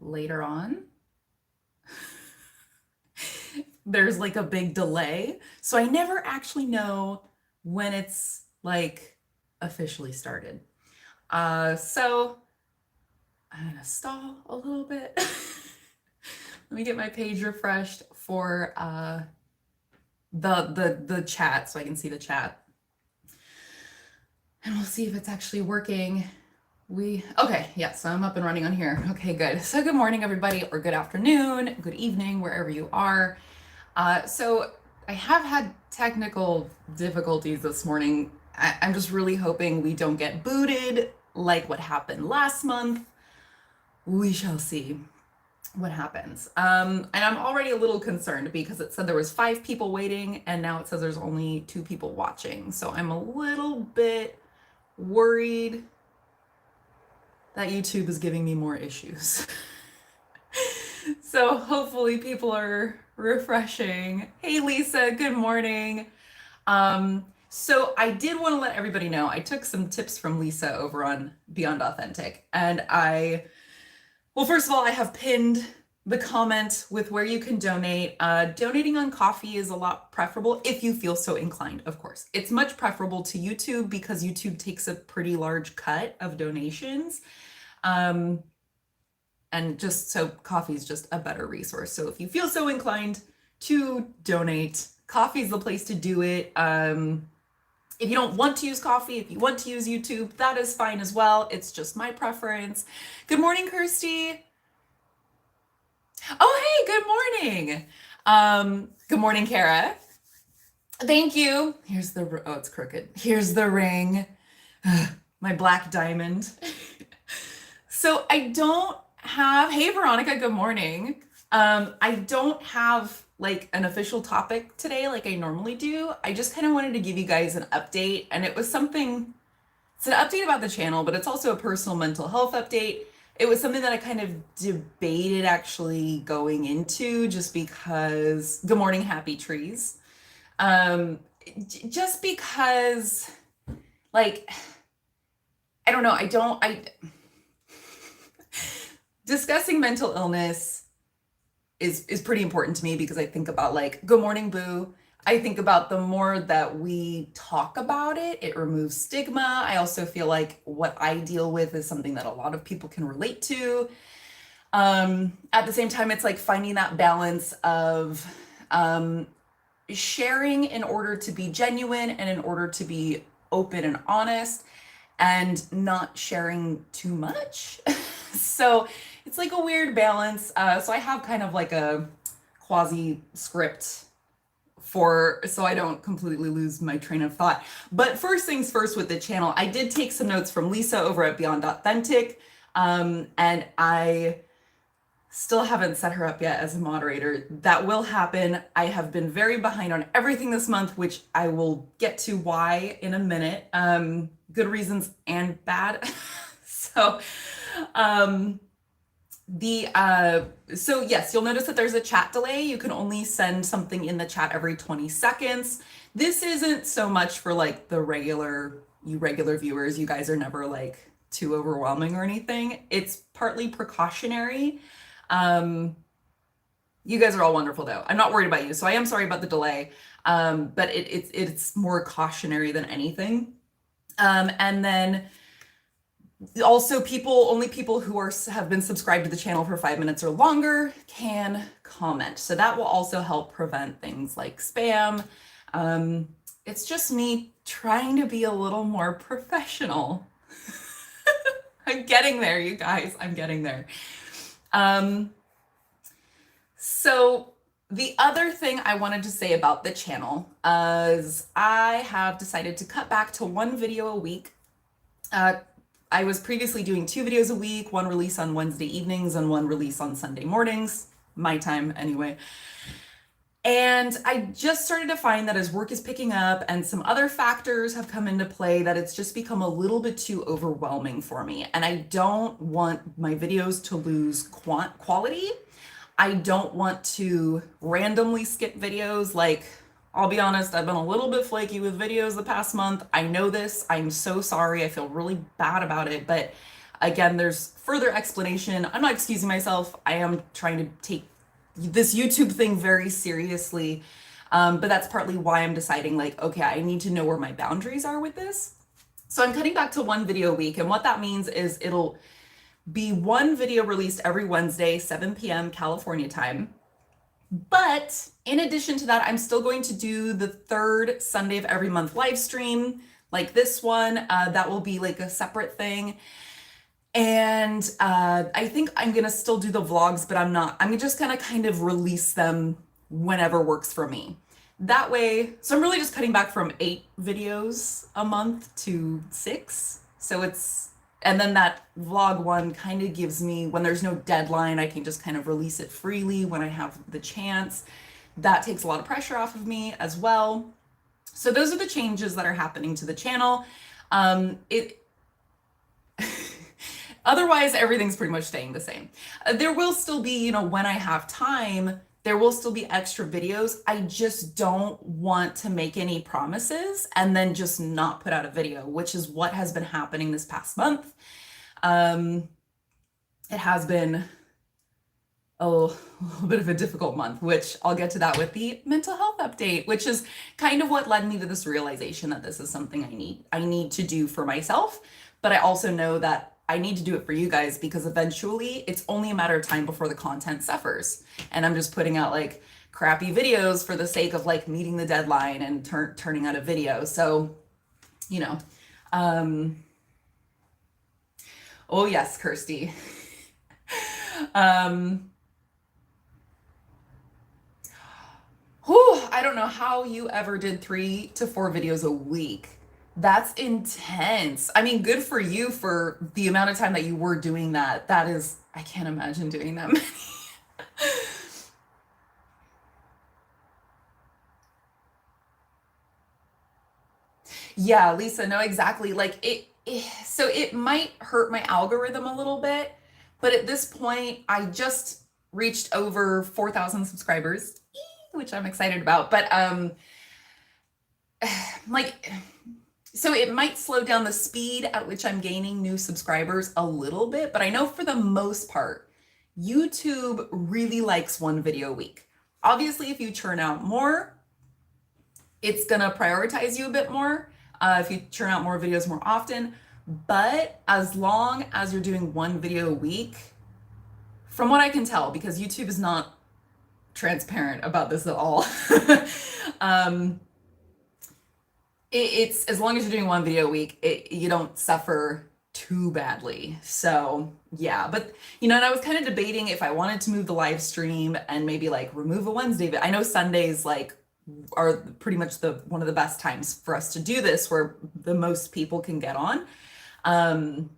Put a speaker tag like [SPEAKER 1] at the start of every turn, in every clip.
[SPEAKER 1] later on. There's like a big delay. So I never actually know when it's like officially started. So I'm gonna stall a little bit. Let me get my page refreshed for the chat so I can see the chat. And we'll see if it's actually working. Okay, yeah, so I'm up and running on here. Okay, good. So good morning, everybody, or good afternoon, good evening, wherever you are. So I have had technical difficulties this morning. I'm just really hoping we don't get booted like what happened last month. We shall see what happens. And I'm already a little concerned because it said there was 5 people waiting and now it says there's only 2 people watching. So I'm a little bit worried that YouTube is giving me more issues. So hopefully people are refreshing. Hey Lisa, good morning. So I did want to let everybody know, I took some tips from Lisa over on Beyond Authentic, and well, first of all, I have pinned the comment with where you can donate. Donating on Ko-fi is a lot preferable if you feel so inclined, of course. It's much preferable to YouTube because YouTube takes a pretty large cut of donations. And just so Ko-fi is just a better resource. So if you feel so inclined to donate, Ko-fi is the place to do it. If you don't want to use Ko-fi, if you want to use YouTube, that is fine as well. It's just my preference. Good morning, Kirsty. Oh, hey, good morning. Good morning, Kara. Thank you. Here's the, oh, it's crooked. Here's the ring. My black diamond. So I don't have, hey, Veronica, good morning. I don't have like an official topic today like I normally do. I just kind of wanted to give you guys an update, and it was something, it's an update about the channel, but it's also a personal mental health update. It was something that I kind of debated actually going into just because, good morning, happy trees. Just because, like, I don't know, discussing mental illness is pretty important to me because I think about like, good morning, boo. I think about the more that we talk about it, it removes stigma. I also feel like what I deal with is something that a lot of people can relate to. At the same time, it's like finding that balance of sharing in order to be genuine and in order to be open and honest, and not sharing too much. So it's like a weird balance. So I have kind of like a quasi script so I don't completely lose my train of thought. But first things first with the channel, I did take some notes from Lisa over at Beyond Authentic, and I still haven't set her up yet as a moderator. That will happen. I have been very behind on everything this month, which I will get to why in a minute. Good reasons and bad. So so yes, you'll notice that there's a chat delay. You can only send something in the chat every 20 seconds. This isn't so much for like the regular viewers. You guys are never like too overwhelming or anything. It's partly precautionary. You guys are all wonderful though. I'm not worried about you. So I am sorry about the delay. But it's more cautionary than anything. And then also only people who have been subscribed to the channel for 5 minutes or longer can comment. So that will also help prevent things like spam. It's just me trying to be a little more professional. I'm getting there, you guys, I'm getting there. So the other thing I wanted to say about the channel is I have decided to cut back to 1 video a week. I was previously doing 2 videos a week, 1 release on Wednesday evenings and 1 release on Sunday mornings, my time anyway. And I just started to find that as work is picking up and some other factors have come into play, that it's just become a little bit too overwhelming for me. And I don't want my videos to lose quality. I don't want to randomly skip videos. Like, I'll be honest, I've been a little bit flaky with videos the past month. I know this. I'm so sorry. I feel really bad about it, but Again, there's further explanation. I'm not excusing myself. I am trying to take this YouTube thing very seriously. But that's partly why I'm deciding like, okay, I need to know where my boundaries are with this. So I'm cutting back to one video a week. And what that means is it'll be one video released every Wednesday, 7 p.m. California time. But in addition to that, I'm still going to do the third Sunday of every month live stream, like this one. That will be like a separate thing. And I think I'm gonna still do the vlogs, but I'm just gonna kind of release them whenever works for me. That way, so I'm really just cutting back from 8 videos a month to 6. And then that vlog one kind of gives me, when there's no deadline, I can just kind of release it freely when I have the chance. That takes a lot of pressure off of me as well. So those are the changes that are happening to the channel. Otherwise, everything's pretty much staying the same. There will still be, when I have time, there will still be extra videos. I just don't want to make any promises and then just not put out a video, which is what has been happening this past month. It has been a little bit of a difficult month, which I'll get to that with the mental health update, which is kind of what led me to this realization that this is something I need to do for myself. But I also know that I need to do it for you guys, because eventually it's only a matter of time before the content suffers. And I'm just putting out like crappy videos for the sake of like meeting the deadline and turning out a video. So, oh yes, Kirsty. I don't know how you ever did 3 to 4 videos a week. That's intense. I mean, good for you for the amount of time that you were doing that. That is, I can't imagine doing that many. Yeah, Lisa, no, exactly. Like so it might hurt my algorithm a little bit, but at this point, I just reached over 4,000 subscribers, which I'm excited about. But like, so it might slow down the speed at which I'm gaining new subscribers a little bit, but I know for the most part, YouTube really likes 1 video a week. Obviously, if you churn out more, it's gonna prioritize you a bit more if you churn out more videos more often. But as long as you're doing 1 video a week, from what I can tell, because YouTube is not transparent about this at all, it's as long as you're doing 1 video a week, you don't suffer too badly. So yeah, but and I was kind of debating if I wanted to move the live stream and maybe like remove a Wednesday. I know Sundays like are pretty much one of the best times for us to do this, where the most people can get on. And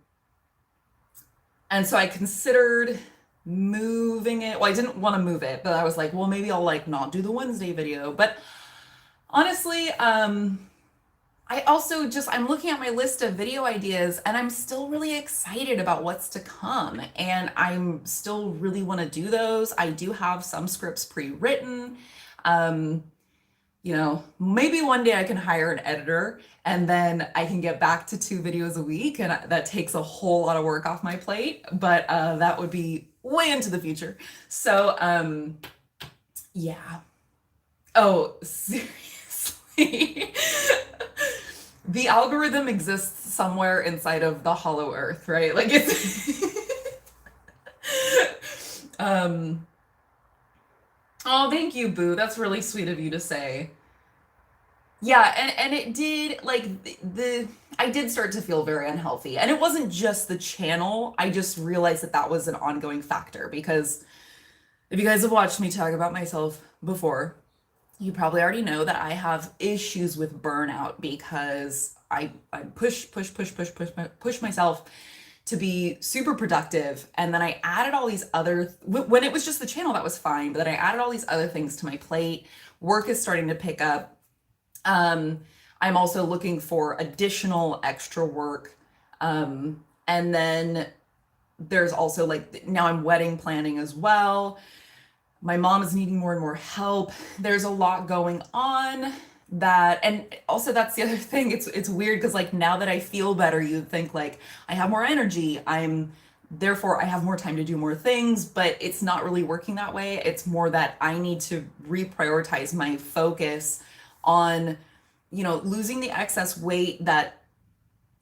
[SPEAKER 1] so I considered moving it. Well, I didn't want to move it, but I was like, well, maybe I'll like not do the Wednesday video. But honestly, I also I'm looking at my list of video ideas, and I'm still really excited about what's to come. And I'm still really want to do those. I do have some scripts pre-written. Maybe one day I can hire an editor and then I can get back to 2 videos a week. And that takes a whole lot of work off my plate, but that would be way into the future. So, yeah. Oh, seriously. The algorithm exists somewhere inside of the hollow earth, right? Like it's oh, thank you, Boo. That's really sweet of you to say. Yeah, and it did, like, I did start to feel very unhealthy. And it wasn't just the channel. I just realized that was an ongoing factor, because if you guys have watched me talk about myself before, you probably already know that I have issues with burnout, because I push myself to be super productive. And then I added all these when it was just the channel, that was fine. But then I added all these other things to my plate. Work is starting to pick up. I'm also looking for additional extra work. And then there's also like, now I'm wedding planning as well. My mom is needing more and more help. There's a lot going on that, and also that's the other thing. It's weird because like now that I feel better, you'd think like I have more energy. Therefore I have more time to do more things, but it's not really working that way. It's more that I need to reprioritize my focus on, losing the excess weight that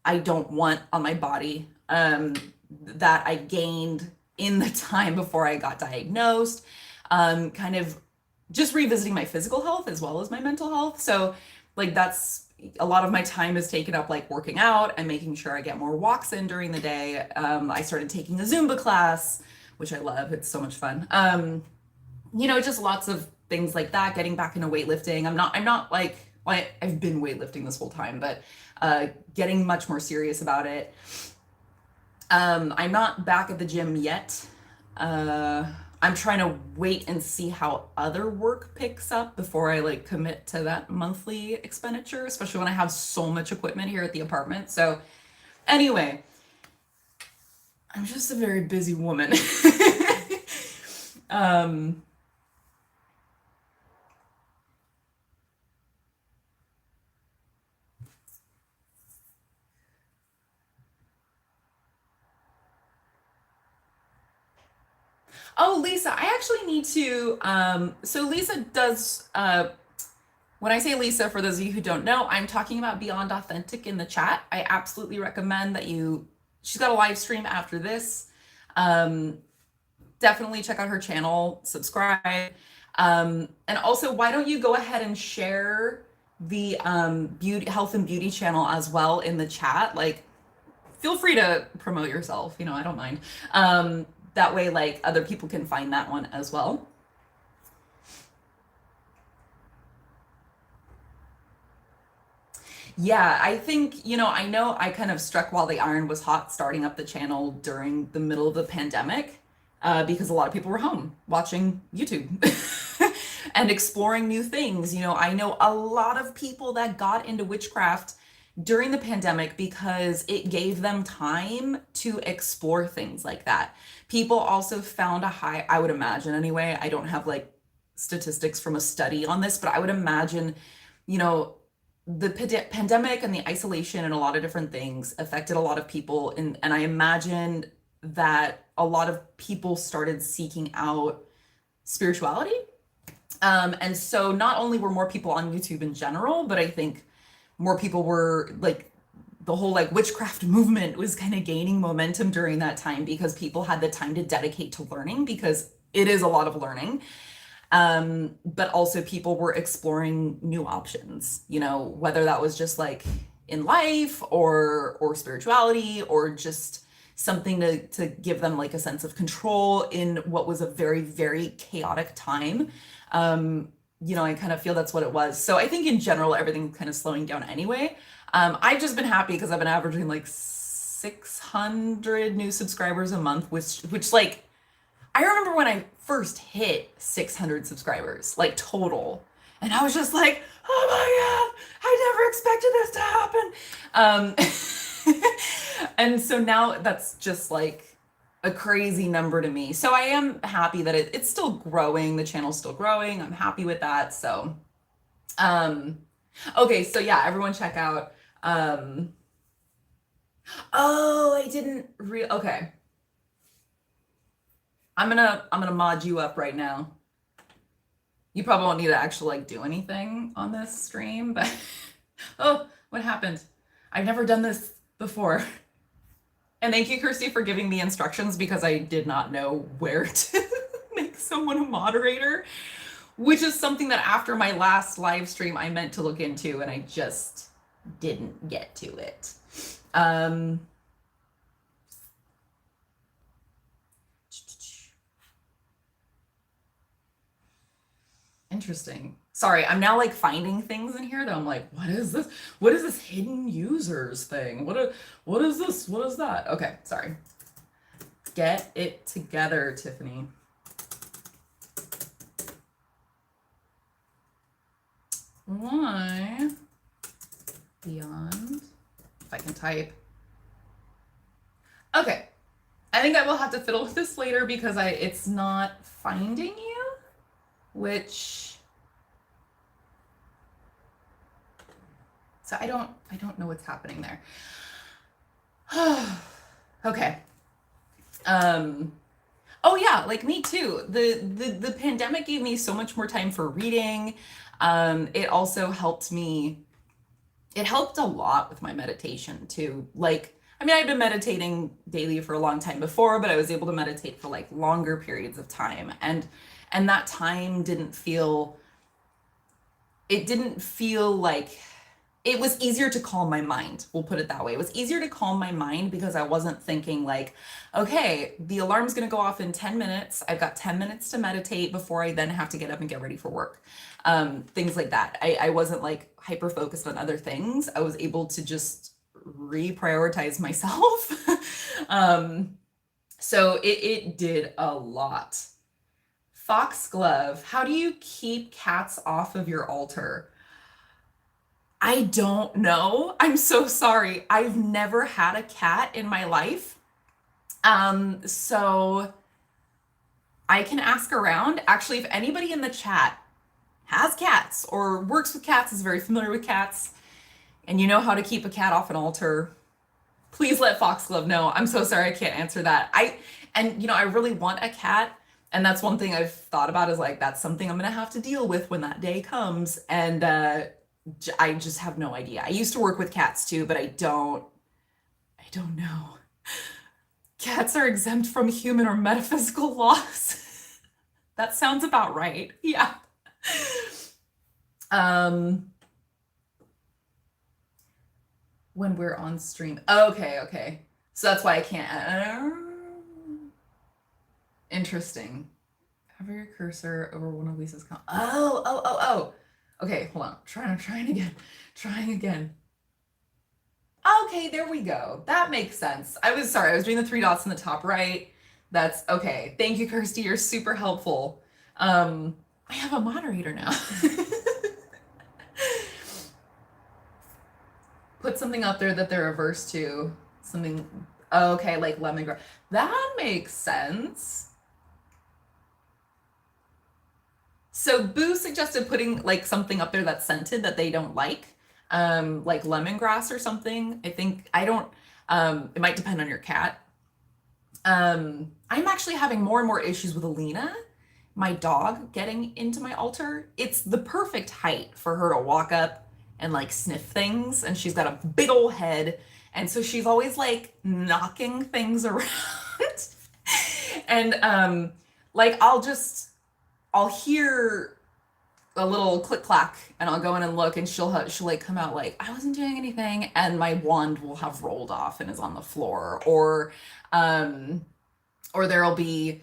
[SPEAKER 1] I don't want on my body, that I gained in the time before I got diagnosed, kind of just revisiting my physical health as well as my mental health. So like that's a lot of my time is taken up like working out and making sure I get more walks in during the day. I started taking a Zumba class, which I love. It's so much fun. Just lots of things like that, getting back into weightlifting. I'm not like, well, I've been weightlifting this whole time, but getting much more serious about it. I'm not back at the gym yet. I'm trying to wait and see how other work picks up before I like commit to that monthly expenditure, especially when I have so much equipment here at the apartment. So anyway, I'm just a very busy woman. um, Oh, Lisa, I actually need to. So Lisa does. When I say Lisa, for those of you who don't know, I'm talking about Beyond Authentic in the chat. I absolutely recommend that you. She's got a live stream after this. Definitely check out her channel, subscribe, and also why don't you go ahead and share the beauty, health and beauty channel as well in the chat? Like, feel free to promote yourself. I don't mind. That way, like, other people can find that one as well. Yeah, I think, I know I kind of struck while the iron was hot starting up the channel during the middle of the pandemic, because a lot of people were home watching YouTube and exploring new things. I know a lot of people that got into witchcraft during the pandemic because it gave them time to explore things like that. People also found a high, I would imagine anyway, I don't have like statistics from a study on this, but I would imagine, the pandemic and the isolation and a lot of different things affected a lot of people. And I imagine that a lot of people started seeking out spirituality. And so not only were more people on YouTube in general, but I think more people were like, the whole like witchcraft movement was kind of gaining momentum during that time because people had the time to dedicate to learning, because it is a lot of learning. But also people were exploring new options, whether that was just like in life or spirituality or just something to give them like a sense of control in what was a very, very chaotic time. I kind of feel that's what it was. So I think in general, everything's kind of slowing down anyway. I've just been happy because I've been averaging like 600 new subscribers a month, which like, I remember when I first hit 600 subscribers, like total, and I was just like, oh my God, I never expected this to happen. And so now that's just like a crazy number to me. So I am happy that it's still growing. The channel's still growing. I'm happy with that. So, okay. So yeah, everyone check out, oh, I didn't okay. I'm gonna mod you up right now. You probably won't need to actually like do anything on this stream, but oh, what happened? I've never done this before. And thank you, Kirsty, for giving me instructions because I did not know where to make someone a moderator, which is something that after my last live stream I meant to look into and I just didn't get to it. Interesting. Sorry, I'm now like finding things in here that I'm like, what is this? What is this hidden users thing? What is this? What is that? Okay, sorry. Get it together, Tiffany. Why? Beyond. If I can type. Okay. I think I will have to fiddle with this later because it's not finding you, which So I don't know what's happening there. Okay. Oh yeah, like me too. The pandemic gave me so much more time for reading. It also helped me, it helped a lot with my meditation too. Like, I mean, I've been meditating daily for a long time before, but I was able to meditate for like longer periods of time. And that time didn't feel, it didn't feel like, it was easier to calm my mind. We'll put it that way. It was easier to calm my mind because I wasn't thinking like, okay, the alarm's going to go off in 10 minutes. I've got 10 minutes to meditate before I then have to get up and get ready for work. Things like that. I wasn't like hyper focused on other things. I was able to just reprioritize myself. So it did a lot. Foxglove, how do you keep cats off of your altar? I don't know. I'm so sorry. I've never had a cat in my life. So I can ask around. Actually, if anybody in the chat has cats or works with cats, is very familiar with cats, and you know how to keep a cat off an altar, please let Foxglove know. I'm so sorry I can't answer that. And you know, I really want a cat. And that's one thing I've thought about, is like, that's something I'm gonna have to deal with when that day comes. And I just have no idea. I used to work with cats too, but I don't know. Cats are exempt from human or metaphysical laws. That sounds about right. Yeah. When we're on stream. Okay. So that's why I can't. Interesting. Hover your cursor over one of Lisa's comments. Oh. Okay, hold on. Trying again. Okay, there we go. That makes sense. I was doing the three dots in the top right. That's okay. Thank you, Kirsty. You're super helpful. I have a moderator now. Put something up there that they're averse to. Something, okay, like lemongrass. That makes sense. So Boo suggested putting like something up there that's scented that they don't like lemongrass or something. I think, I don't, it might depend on your cat. I'm actually having more and more issues with Alina, my dog, getting into my altar. It's the perfect height for her to walk up and like sniff things, and she's got a big old head, and so she's always like knocking things around. And like I'll hear a little click clack, and I'll go in and look, and she'll like come out like, I wasn't doing anything, and my wand will have rolled off and is on the floor, or there'll be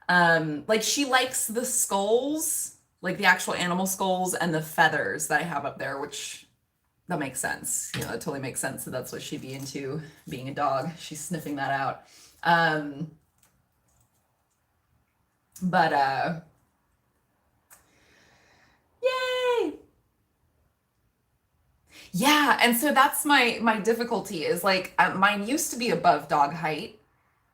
[SPEAKER 1] like, she likes the skulls, like the actual animal skulls and the feathers that I have up there, which that makes sense. You know, it totally makes sense that that's what she'd be into, being a dog. She's sniffing that out. But yay! Yeah, and so that's my difficulty, is like, mine used to be above dog height,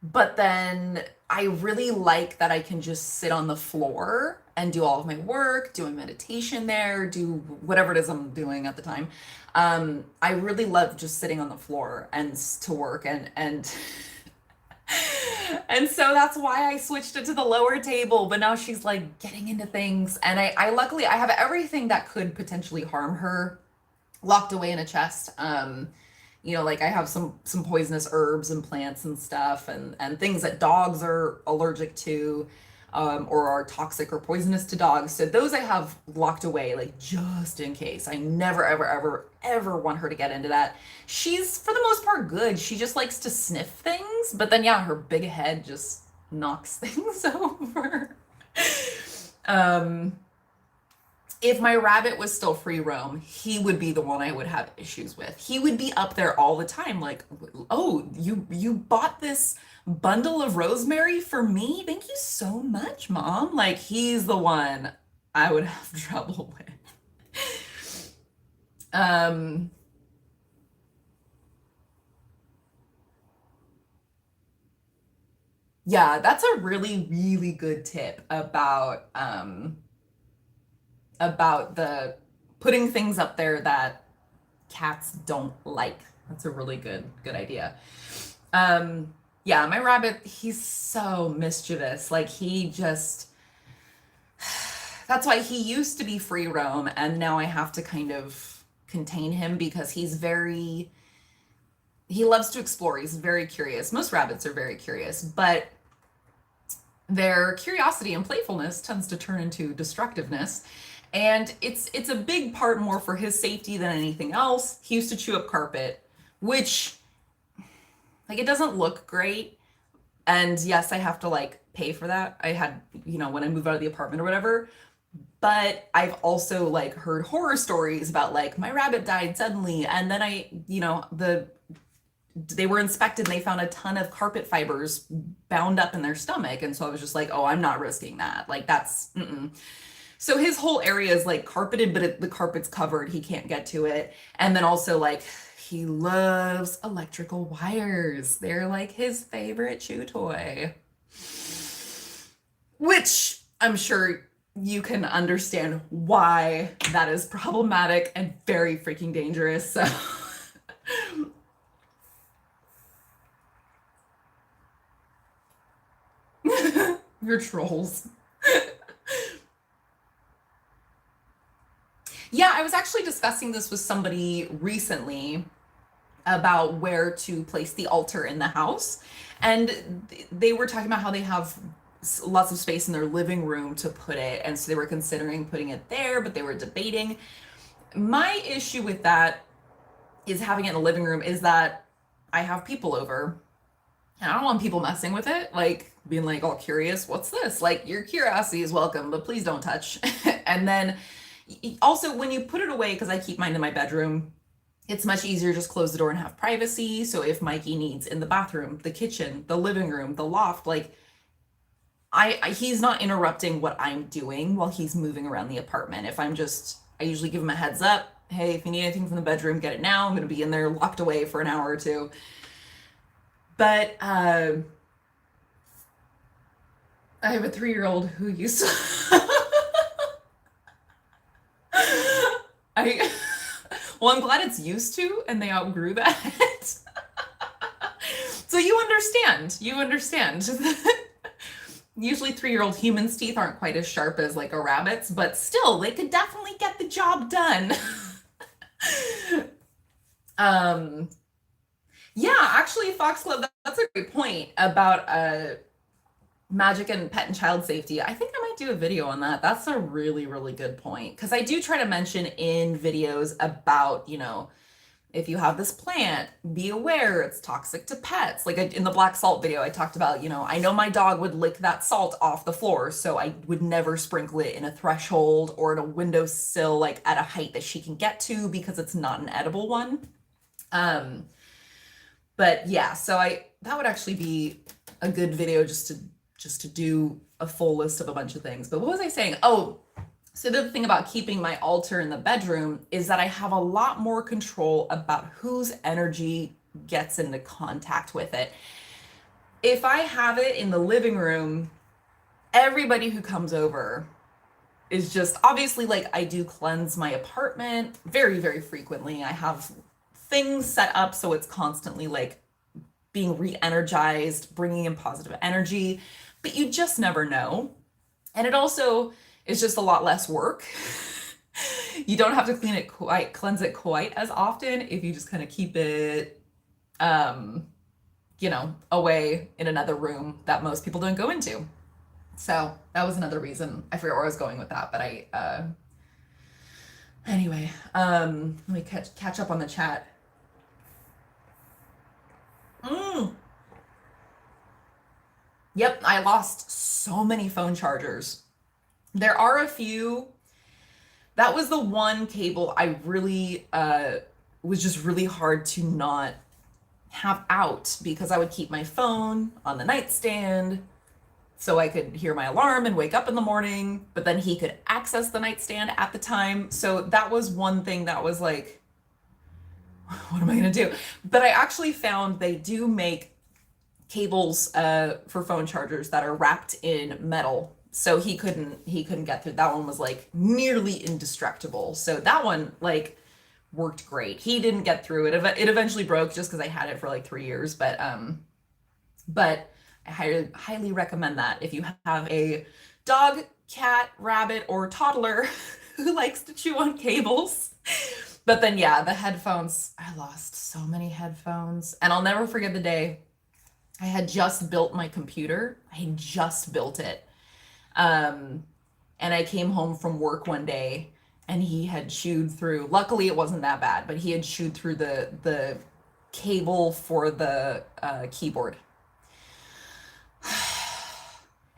[SPEAKER 1] but then I really like that I can just sit on the floor and do all of my work, do a meditation there, do whatever it is I'm doing at the time. I really love just sitting on the floor and to work, and and so that's why I switched it to the lower table. But now she's like getting into things, and I luckily I have everything that could potentially harm her locked away in a chest. You know, like I have some poisonous herbs and plants and stuff, and things that dogs are allergic to, or are toxic or poisonous to dogs. So those I have locked away, like, just in case. I never ever want her to get into that. She's for the most part good. She just likes to sniff things, but then yeah, her big head just knocks things over. If my rabbit was still free roam, he would be the one I would have issues with. He would be up there all the time, like, oh, you bought this bundle of rosemary for me? Thank you so much, Mom. Like, he's the one I would have trouble with. Yeah, that's a really good tip about the putting things up there that cats don't like. That's a really good idea. Yeah, my rabbit, he's so mischievous. Like he just, that's why he used to be free roam, and now I have to kind of contain him because he loves to explore. He's very curious. Most rabbits are very curious, but their curiosity and playfulness tends to turn into destructiveness. And it's a big part more for his safety than anything else. He used to chew up carpet, which, like, it doesn't look great. And yes, I have to like pay for that. I had, when I move out of the apartment or whatever. But I've also like heard horror stories about like my rabbit died suddenly, and then they were inspected and they found a ton of carpet fibers bound up in their stomach. And so I was just like, oh, I'm not risking that. Like that's, So his whole area is like carpeted, but the carpet's covered. He can't get to it. And then also like, he loves electrical wires. They're like his favorite chew toy, which I'm sure you can understand why that is problematic and very freaking dangerous. So you're trolls. Yeah, I was actually discussing this with somebody recently about where to place the altar in the house. And they were talking about how they have lots of space in their living room to put it. And so they were considering putting it there, but they were debating. My issue with that is having it in the living room is that I have people over. And I don't want people messing with it, like being like all curious, what's this? Like your curiosity is welcome, but please don't touch. And then also when you put it away, because I keep mine in my bedroom, it's much easier to just close the door and have privacy. So if Mikey needs in the bathroom, the kitchen, the living room, the loft, like he's not interrupting what I'm doing while he's moving around the apartment. If I usually give him a heads up. Hey, if you need anything from the bedroom, get it now. I'm going to be in there locked away for an hour or two. But I have a 3-year-old who used to well, I'm glad it's used to and they outgrew that. So you understand. Usually 3-year-old humans' teeth aren't quite as sharp as like a rabbit's, but still they could definitely get the job done. Yeah, actually, Foxglove, that's a great point about magic and pet and child safety. I think I might do a video on that. That's a really, really good point. Because I do try to mention in videos about, if you have this plant, be aware it's toxic to pets. Like in the black salt video, I talked about, I know my dog would lick that salt off the floor, so I would never sprinkle it in a threshold or in a windowsill, like at a height that she can get to because it's not an edible one. But yeah, so that would actually be a good video just to do a full list of a bunch of things. But what was I saying? Oh, so the thing about keeping my altar in the bedroom is that I have a lot more control about whose energy gets into contact with it. If I have it in the living room, everybody who comes over is just obviously like I do cleanse my apartment very, very frequently. I have things set up so it's constantly like being re-energized, bringing in positive energy, but you just never know. And it also is just a lot less work. You don't have to cleanse it quite as often if you just kind of keep it, away in another room that most people don't go into. So that was another reason. I forget where I was going with that, but anyway, let me catch up on the chat. Yep, I lost so many phone chargers. There are a few. That was the one cable I really was just really hard to not have out because I would keep my phone on the nightstand so I could hear my alarm and wake up in the morning, but then he could access the nightstand at the time. So that was one thing that was like, what am I gonna do? But I actually found they do make cables for phone chargers that are wrapped in metal, so he couldn't get through. That one was like nearly indestructible. So that one, like worked great. He didn't get through it. It eventually broke just because I had it for like 3 years. But I highly recommend that if you have a dog, cat, rabbit, or toddler who likes to chew on cables. But then, yeah, the headphones, I lost so many headphones. And I'll never forget the day I had just built my computer. I had just built it. Um, and I came home from work one day and he had chewed through, luckily it wasn't that bad, but he had chewed through the cable for the keyboard.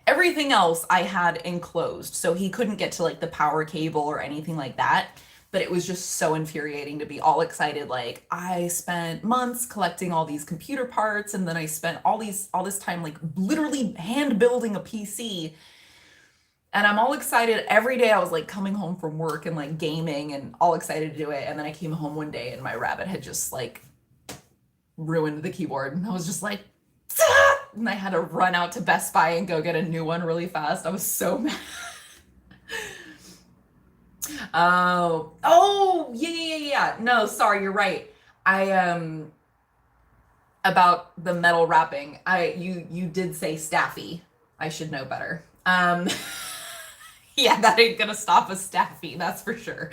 [SPEAKER 1] Everything else I had enclosed, so he couldn't get to like the power cable or anything like that. But it was just so infuriating to be all excited. Like, I spent months collecting all these computer parts, and then I spent all this time like literally hand building a PC. And I'm all excited every day. I was like coming home from work and like gaming and all excited to do it. And then I came home one day and my rabbit had just like ruined the keyboard. And I was just like, ah! And I had to run out to Best Buy and go get a new one really fast. I was so mad. Oh, yeah. No, sorry, you're right. I about the metal wrapping. You did say staffy. I should know better. Yeah, that ain't gonna stop a staffy, that's for sure.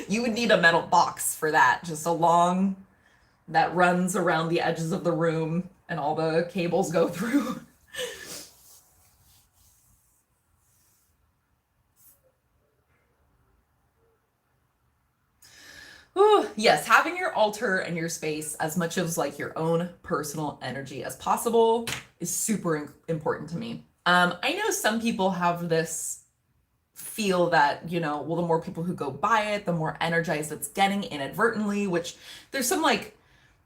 [SPEAKER 1] You would need a metal box for that, just a long that runs around the edges of the room and all the cables go through. Ooh, yes, having your altar and your space as much as like your own personal energy as possible is super important to me. I know some people have this feel that, well, the more people who go by it, the more energized it's getting inadvertently, which there's some like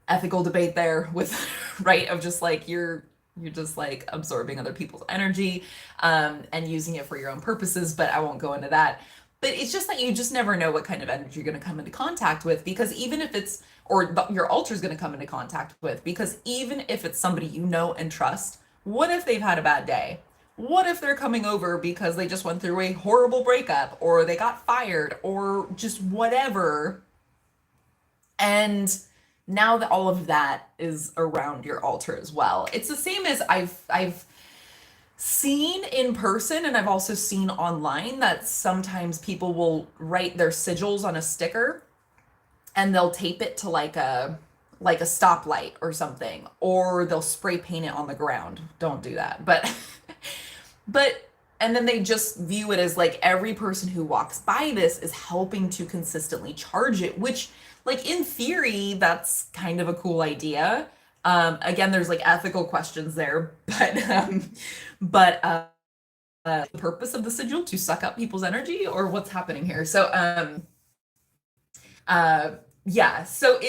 [SPEAKER 1] ethical debate there with, right, of just like you're just like absorbing other people's energy and using it for your own purposes, but I won't go into that. But it's just that you just never know what kind of energy you're going to come into contact with, because even if it's, or your altar is going to come into contact with, because even if it's somebody you know and trust, what if they've had a bad day? What if they're coming over because they just went through a horrible breakup or they got fired or just whatever? And now that all of that is around your altar as well. It's the same as I've seen in person, and I've also seen online that sometimes people will write their sigils on a sticker and they'll tape it to like a stoplight or something, or they'll spray paint it on the ground. Don't do that. But and then they just view it as like every person who walks by this is helping to consistently charge it, which like in theory that's kind of a cool idea. Again, there's like ethical questions there, but the purpose of the sigil to suck up people's energy, or what's happening here? So yeah, so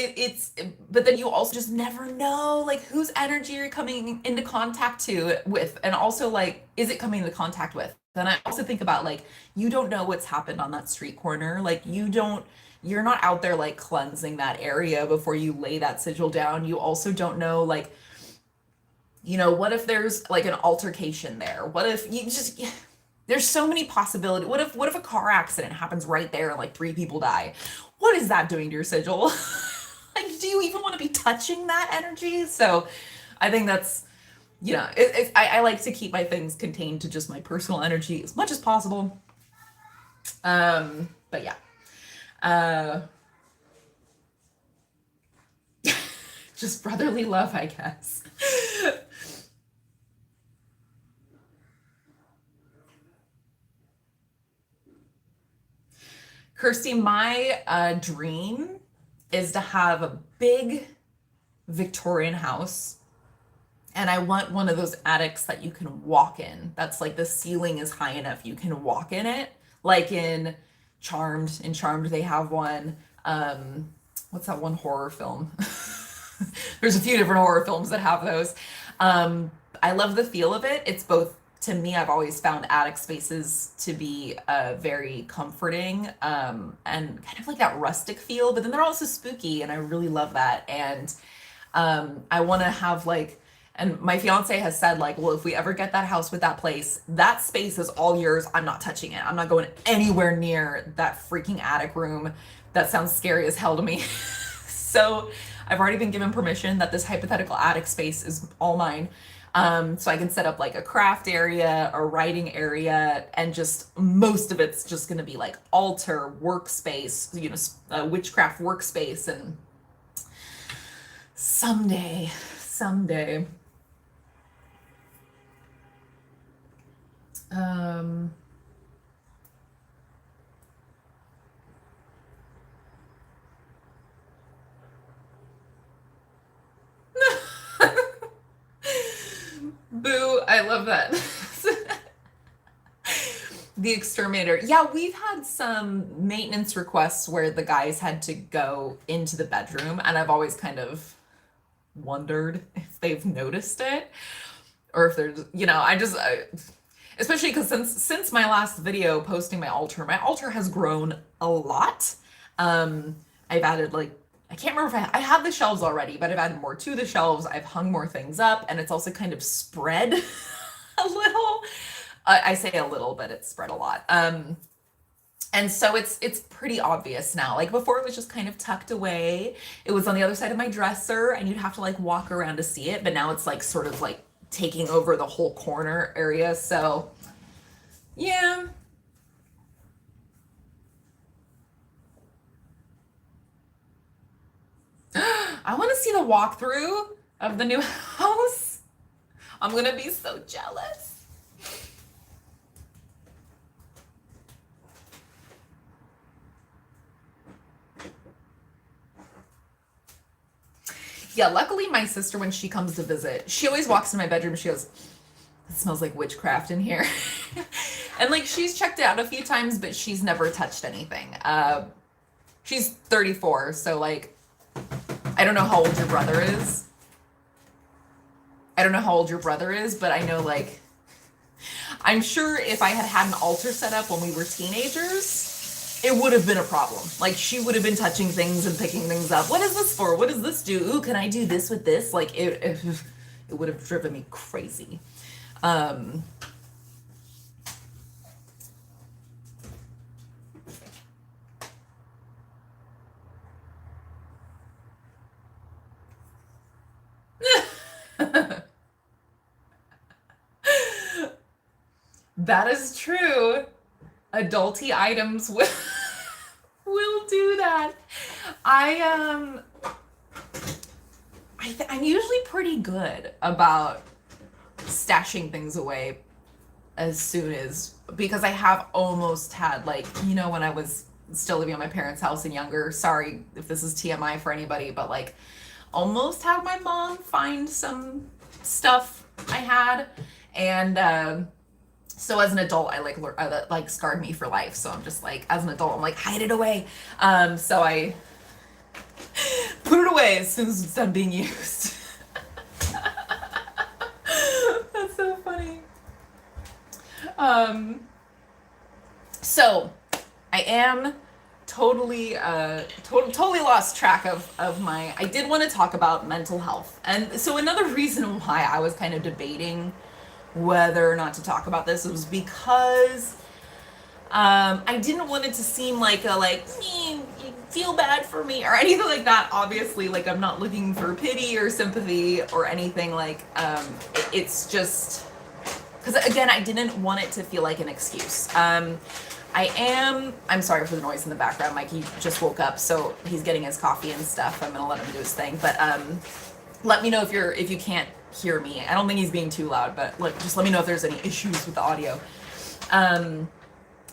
[SPEAKER 1] but then you also just never know like whose energy you're coming into contact with, and also like, is it coming into contact with? Then I also think about like, you don't know what's happened on that street corner. Like you're not out there like cleansing that area before you lay that sigil down. You also don't know like, what if there's like an altercation there? What if there's so many possibilities. What if a car accident happens right there and like 3 people die? What is that doing to your sigil? Like, do you even want to be touching that energy? So I think that's, I like to keep my things contained to just my personal energy as much as possible. But yeah. Just brotherly love, I guess. Kirsty, my dream is to have a big Victorian house. And I want one of those attics that you can walk in. That's like the ceiling is high enough you can walk in it. Like in Charmed. In Charmed, they have one. What's that one horror film? There's a few different horror films that have those. I love the feel of it. It's both, to me, I've always found attic spaces to be very comforting and kind of like that rustic feel, but then they're also spooky, and I really love that. And I want to have like And my fiance has said, like, well, if we ever get that house with that place, that space is all yours. I'm not touching it. I'm not going anywhere near that freaking attic room. That sounds scary as hell to me. So I've already been given permission that this hypothetical attic space is all mine. So I can set up like a craft area, a writing area, and just most of it's just going to be like altar, workspace, you know, a witchcraft workspace. And someday. Boo, I love that. The exterminator. Yeah, we've had some maintenance requests where the guys had to go into the bedroom, and I've always kind of wondered if they've noticed it or if there's, you know, especially because since my last video posting my altar has grown a lot. I've added like, I can't remember if I had the shelves already, but I've added more to the shelves. I've hung more things up, and it's also kind of spread a little. I say a little, but it's spread a lot. And so it's pretty obvious now. Like before it was just kind of tucked away. It was on the other side of my dresser and you'd have to like walk around to see it. But now it's like sort of like taking over the whole corner area. So yeah. I want to see the walkthrough of the new house. I'm going to be so jealous. Yeah, luckily my sister, when she comes to visit, she always walks in my bedroom. She goes, it smells like witchcraft in here. And like she's checked it out a few times, but she's never touched anything. She's 34, so like, I don't know how old your brother is. But I know like, I'm sure if I had had an altar set up when we were teenagers, it would have been a problem. Like she would have been touching things and picking things up. What is this for? What does this do? Ooh, can I do this with this? Like it would have driven me crazy. That is true. Adulty items will do that. I'm usually pretty good about stashing things away as soon as, because I have almost had like, you know, when I was still living at my parents' house and younger, sorry if this is TMI for anybody, but like almost had my mom find some stuff I had. And so as an adult, that like scarred me for life. So I'm just like, as an adult, I'm like, hide it away. So I put it away as soon as it's done being used. That's so funny. So I am totally lost track of my, I did want to talk about mental health. And so another reason why I was kind of debating whether or not to talk about this was because I didn't want it to seem like you feel bad for me or anything like that. Obviously, like I'm not looking for pity or sympathy or anything. Like it's just because again, I didn't want it to feel like an excuse. I'm sorry for the noise in the background. Mikey just woke up, so he's getting his coffee and stuff. I'm gonna let him do his thing, but let me know if you can't hear me. I don't think he's being too loud, but like just let me know if there's any issues with the audio.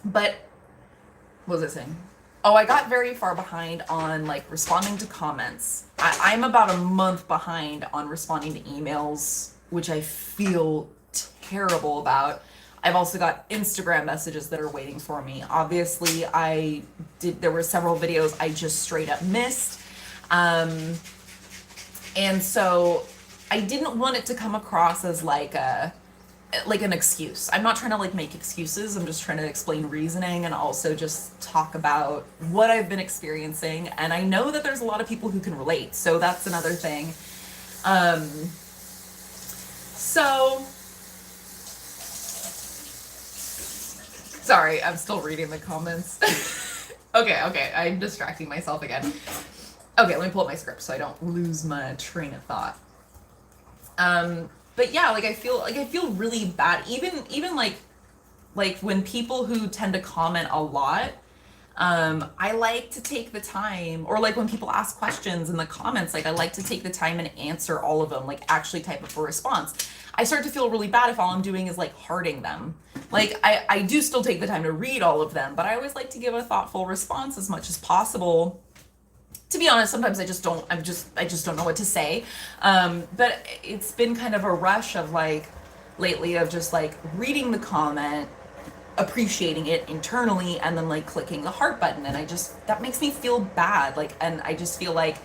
[SPEAKER 1] But what was I saying? Oh, I got very far behind on like responding to comments. I'm about a month behind on responding to emails, which I feel terrible about. I've also got Instagram messages that are waiting for me. Obviously, there were several videos I just straight up missed. And so I didn't want it to come across as like an excuse. I'm not trying to like make excuses. I'm just trying to explain reasoning and also just talk about what I've been experiencing. And I know that there's a lot of people who can relate. So that's another thing. So, sorry, I'm still reading the comments. Okay, I'm distracting myself again. Okay, let me pull up my script so I don't lose my train of thought. But yeah, like I feel really bad. Even like when people who tend to comment a lot, I like to take the time, or like when people ask questions in the comments, like I like to take the time and answer all of them, like actually type up a response. I start to feel really bad if all I'm doing is like hearting them. Like I do still take the time to read all of them, but I always like to give a thoughtful response as much as possible. To be honest, sometimes I just don't know what to say. But it's been kind of a rush of like lately of just like reading the comment, appreciating it internally, and then like clicking the heart button. And that makes me feel bad. Like, and I just feel like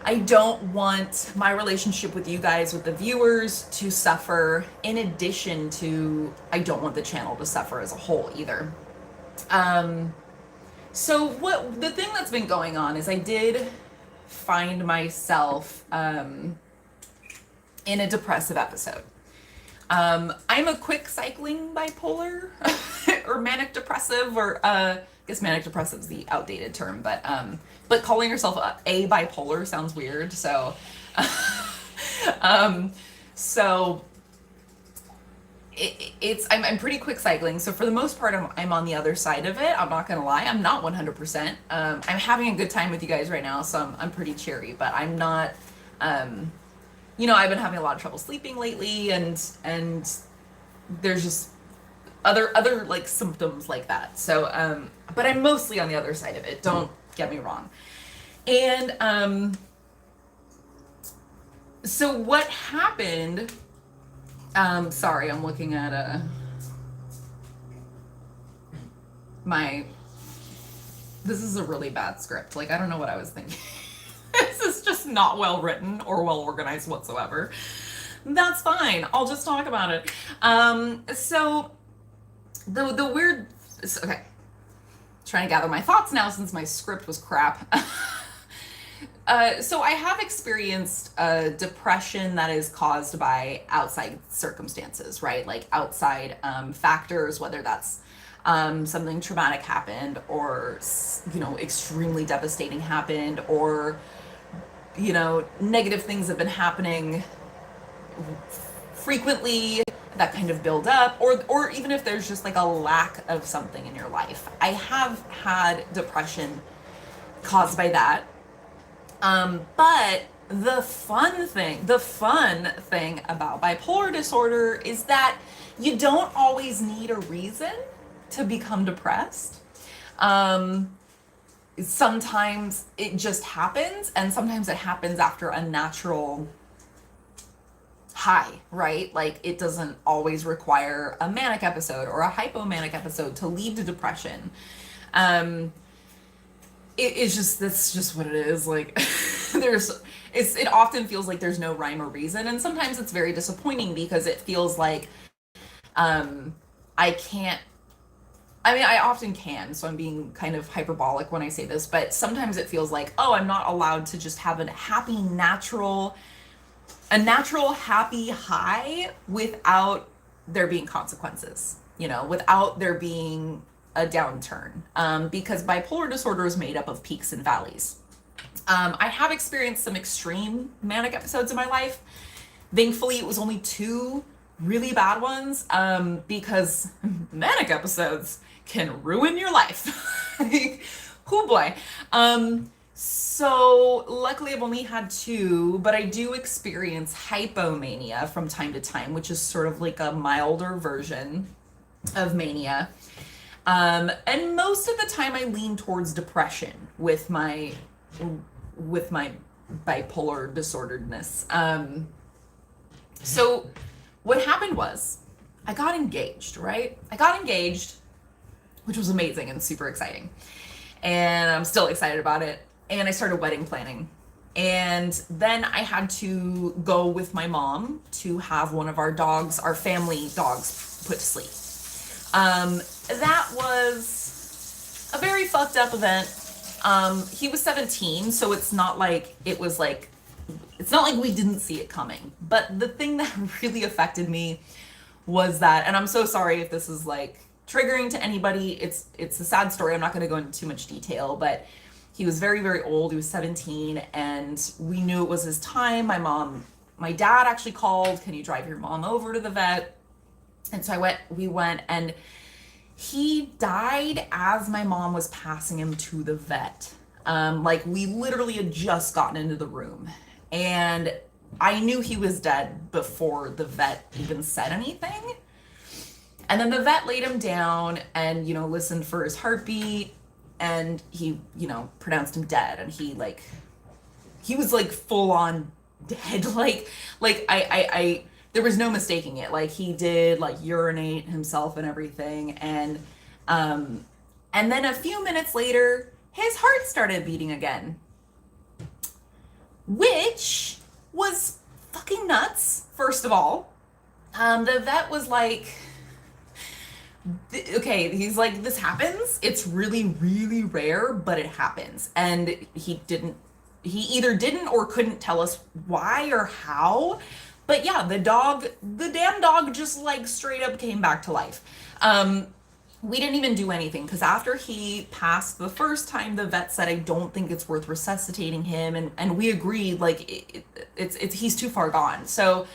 [SPEAKER 1] I don't want my relationship with you guys, with the viewers, to suffer, in addition to I don't want the channel to suffer as a whole either. So what the thing that's been going on is I did find myself in a depressive episode. I'm a quick cycling bipolar or manic depressive, or I guess manic depressive is the outdated term, but calling yourself a bipolar sounds weird. So so I'm pretty quick cycling. So for the most part, I'm on the other side of it. I'm not gonna lie, I'm not 100%. I'm having a good time with you guys right now, so I'm pretty cheery, but I'm not. I've been having a lot of trouble sleeping lately, and there's just other like symptoms like that. So but I'm mostly on the other side of it. Don't get me wrong. And so what happened? Sorry, I'm looking at this is a really bad script. Like, I don't know what I was thinking. This is just not well written or well organized whatsoever. That's fine. I'll just talk about it. So the weird, okay, trying to gather my thoughts now since my script was crap. So I have experienced depression that is caused by outside circumstances, right? Like outside factors, whether that's something traumatic happened, or extremely devastating happened, or negative things have been happening frequently that kind of build up, or even if there's just like a lack of something in your life. I have had depression caused by that. But the fun thing about bipolar disorder is that you don't always need a reason to become depressed. Sometimes it just happens, and sometimes it happens after a natural high, right? Like, it doesn't always require a manic episode or a hypomanic episode to lead to depression. That's just what it is. Like, it often feels like there's no rhyme or reason, and sometimes it's very disappointing because it feels like I often can, so I'm being kind of hyperbolic when I say this, but sometimes it feels like, oh, I'm not allowed to just have a natural happy high without there being consequences, without there being a downturn, because bipolar disorder is made up of peaks and valleys. I have experienced some extreme manic episodes in my life. Thankfully, it was only 2 really bad ones, because manic episodes can ruin your life. Oh boy. So luckily I've only had 2, but I do experience hypomania from time to time, which is sort of like a milder version of mania. And most of the time I lean towards depression with my bipolar disorderedness. So what happened was I got engaged, right? I got engaged, which was amazing and super exciting. And I'm still excited about it. And I started wedding planning. And then I had to go with my mom to have one of our dogs, our family dogs, put to sleep. That was a very fucked up event. He was 17, so it's not like it was like it's not like we didn't see it coming. But the thing that really affected me was that, and I'm so sorry if this is like triggering to anybody, it's a sad story. I'm not going to go into too much detail, but he was very, very old. He was 17, and we knew it was his time. My dad actually called, can you drive your mom over to the vet? And so we went, and he died as my mom was passing him to the vet. Like, we literally had just gotten into the room, and I knew he was dead before the vet even said anything. And then the vet laid him down and, listened for his heartbeat, and he, pronounced him dead. And he was like full on dead. I there was no mistaking it. Like, he did like urinate himself and everything. And then a few minutes later, his heart started beating again, which was fucking nuts, first of all. The vet was like, okay, he's like, this happens. It's really, really rare, but it happens. And he either didn't or couldn't tell us why or how. But yeah, the damn dog just like straight up came back to life. We didn't even do anything, because after he passed the first time, the vet said, I don't think it's worth resuscitating him. And we agreed, like, he's too far gone. So,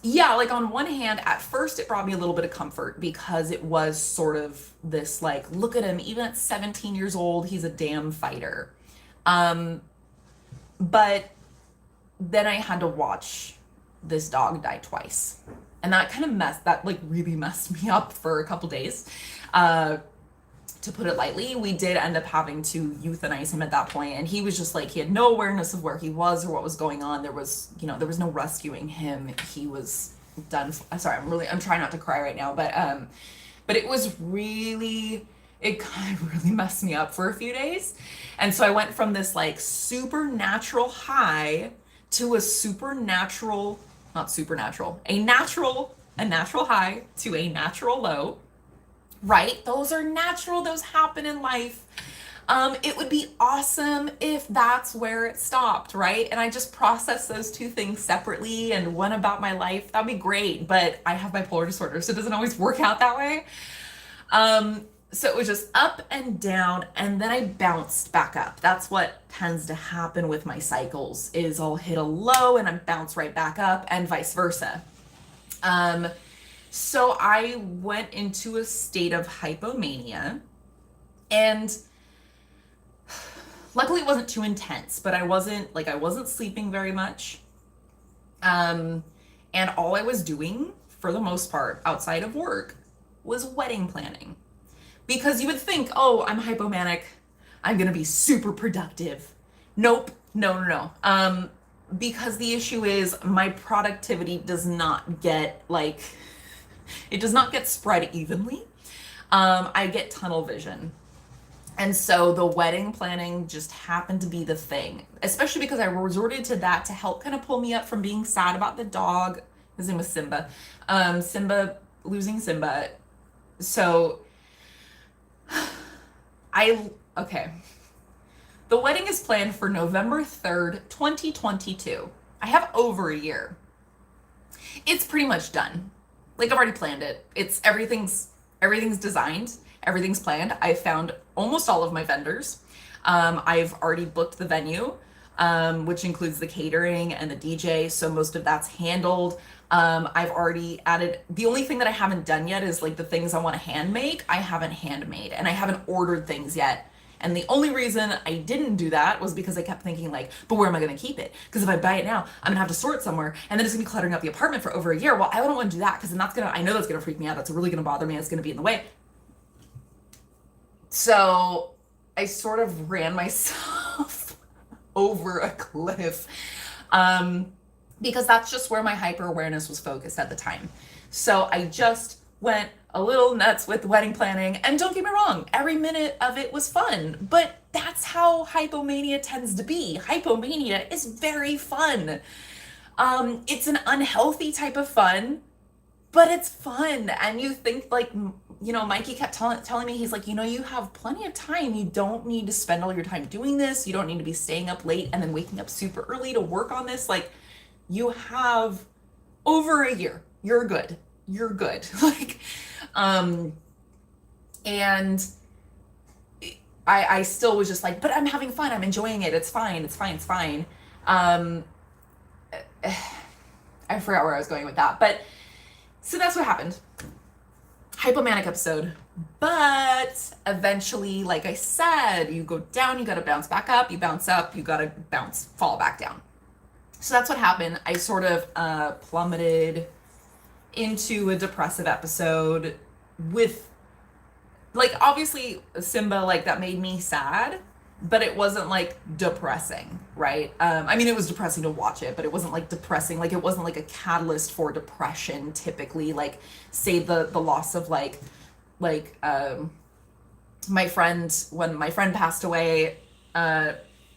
[SPEAKER 1] yeah, like, on one hand, at first it brought me a little bit of comfort, because it was sort of this, like, look at him, even at 17 years old, he's a damn fighter. But then I had to watch this dog die twice. And that really messed me up for a couple days. To put it lightly, we did end up having to euthanize him at that point, and he was just like, he had no awareness of where he was or what was going on. There was no rescuing him. He was done. Sorry, I'm trying not to cry right now, but it kind of really messed me up for a few days. And so I went from this like supernatural high to a natural high to a natural low. Right? Those are natural. Those happen in life. It would be awesome if that's where it stopped, right? And I just processed those two things separately and went about my life. That'd be great. But I have bipolar disorder, so it doesn't always work out that way. So it was just up and down, and then I bounced back up. That's what tends to happen with my cycles, is I'll hit a low and I bounce right back up, and vice versa. So I went into a state of hypomania, and luckily it wasn't too intense, but I wasn't sleeping very much. And all I was doing, for the most part, outside of work, was wedding planning. Because you would think, oh, I'm hypomanic, I'm gonna be super productive. Nope, no. Because the issue is my productivity does not get spread evenly. I get tunnel vision. And so the wedding planning just happened to be the thing, especially because I resorted to that to help kind of pull me up from being sad about the dog. His name was Simba. Losing Simba. So the wedding is planned for November 3rd, 2022. I have over a year. It's pretty much done. Like, I've already planned it. Everything's designed, everything's planned. I found almost all of my vendors. I've already booked the venue, which includes the catering and the DJ. So most of that's handled. I've already added, the only thing that I haven't done yet is like the things I want to hand make. I haven't handmade, and I haven't ordered things yet. And the only reason I didn't do that was because I kept thinking like, but where am I going to keep it? Because if I buy it now, I'm gonna have to store it somewhere, and then it's gonna be cluttering up the apartment for over a year. Well, I don't want to do that, because then I know that's gonna freak me out. That's really gonna bother me. It's gonna be in the way. So I sort of ran myself over a cliff, because that's just where my hyper awareness was focused at the time. So I just went a little nuts with wedding planning, and don't get me wrong, every minute of it was fun, but that's how hypomania tends to be. Hypomania is very fun. It's an unhealthy type of fun, but it's fun. And you think like Mikey kept telling me, he's like, you have plenty of time. You don't need to spend all your time doing this. You don't need to be staying up late and then waking up super early to work on this. Like, you have over a year. You're good. You're good. Like, and I still was just like, but I'm having fun. I'm enjoying it. It's fine. It's fine. It's fine. I forgot where I was going with that. But so that's what happened. Hypomanic episode. But eventually, like I said, you go down, you got to bounce back up. You bounce up, you got to fall back down. So that's what happened. I sort of plummeted into a depressive episode with, like, obviously Simba, like, that made me sad, but it wasn't like depressing, right? I mean, it was depressing to watch it, but it wasn't like depressing. Like, it wasn't like a catalyst for depression typically, like, say the loss of my friend, when my friend passed away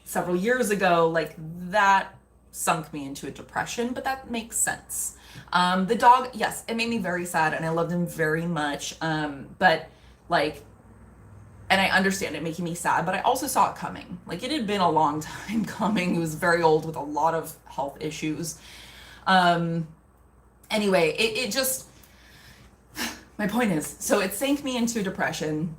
[SPEAKER 1] several years ago, like, that sunk me into a depression, but that makes sense. The dog, yes, it made me very sad and I loved him very much. But like, and I understand it making me sad, but I also saw it coming. Like, it had been a long time coming. He was very old with a lot of health issues. Anyway, it just, my point is, so it sank me into depression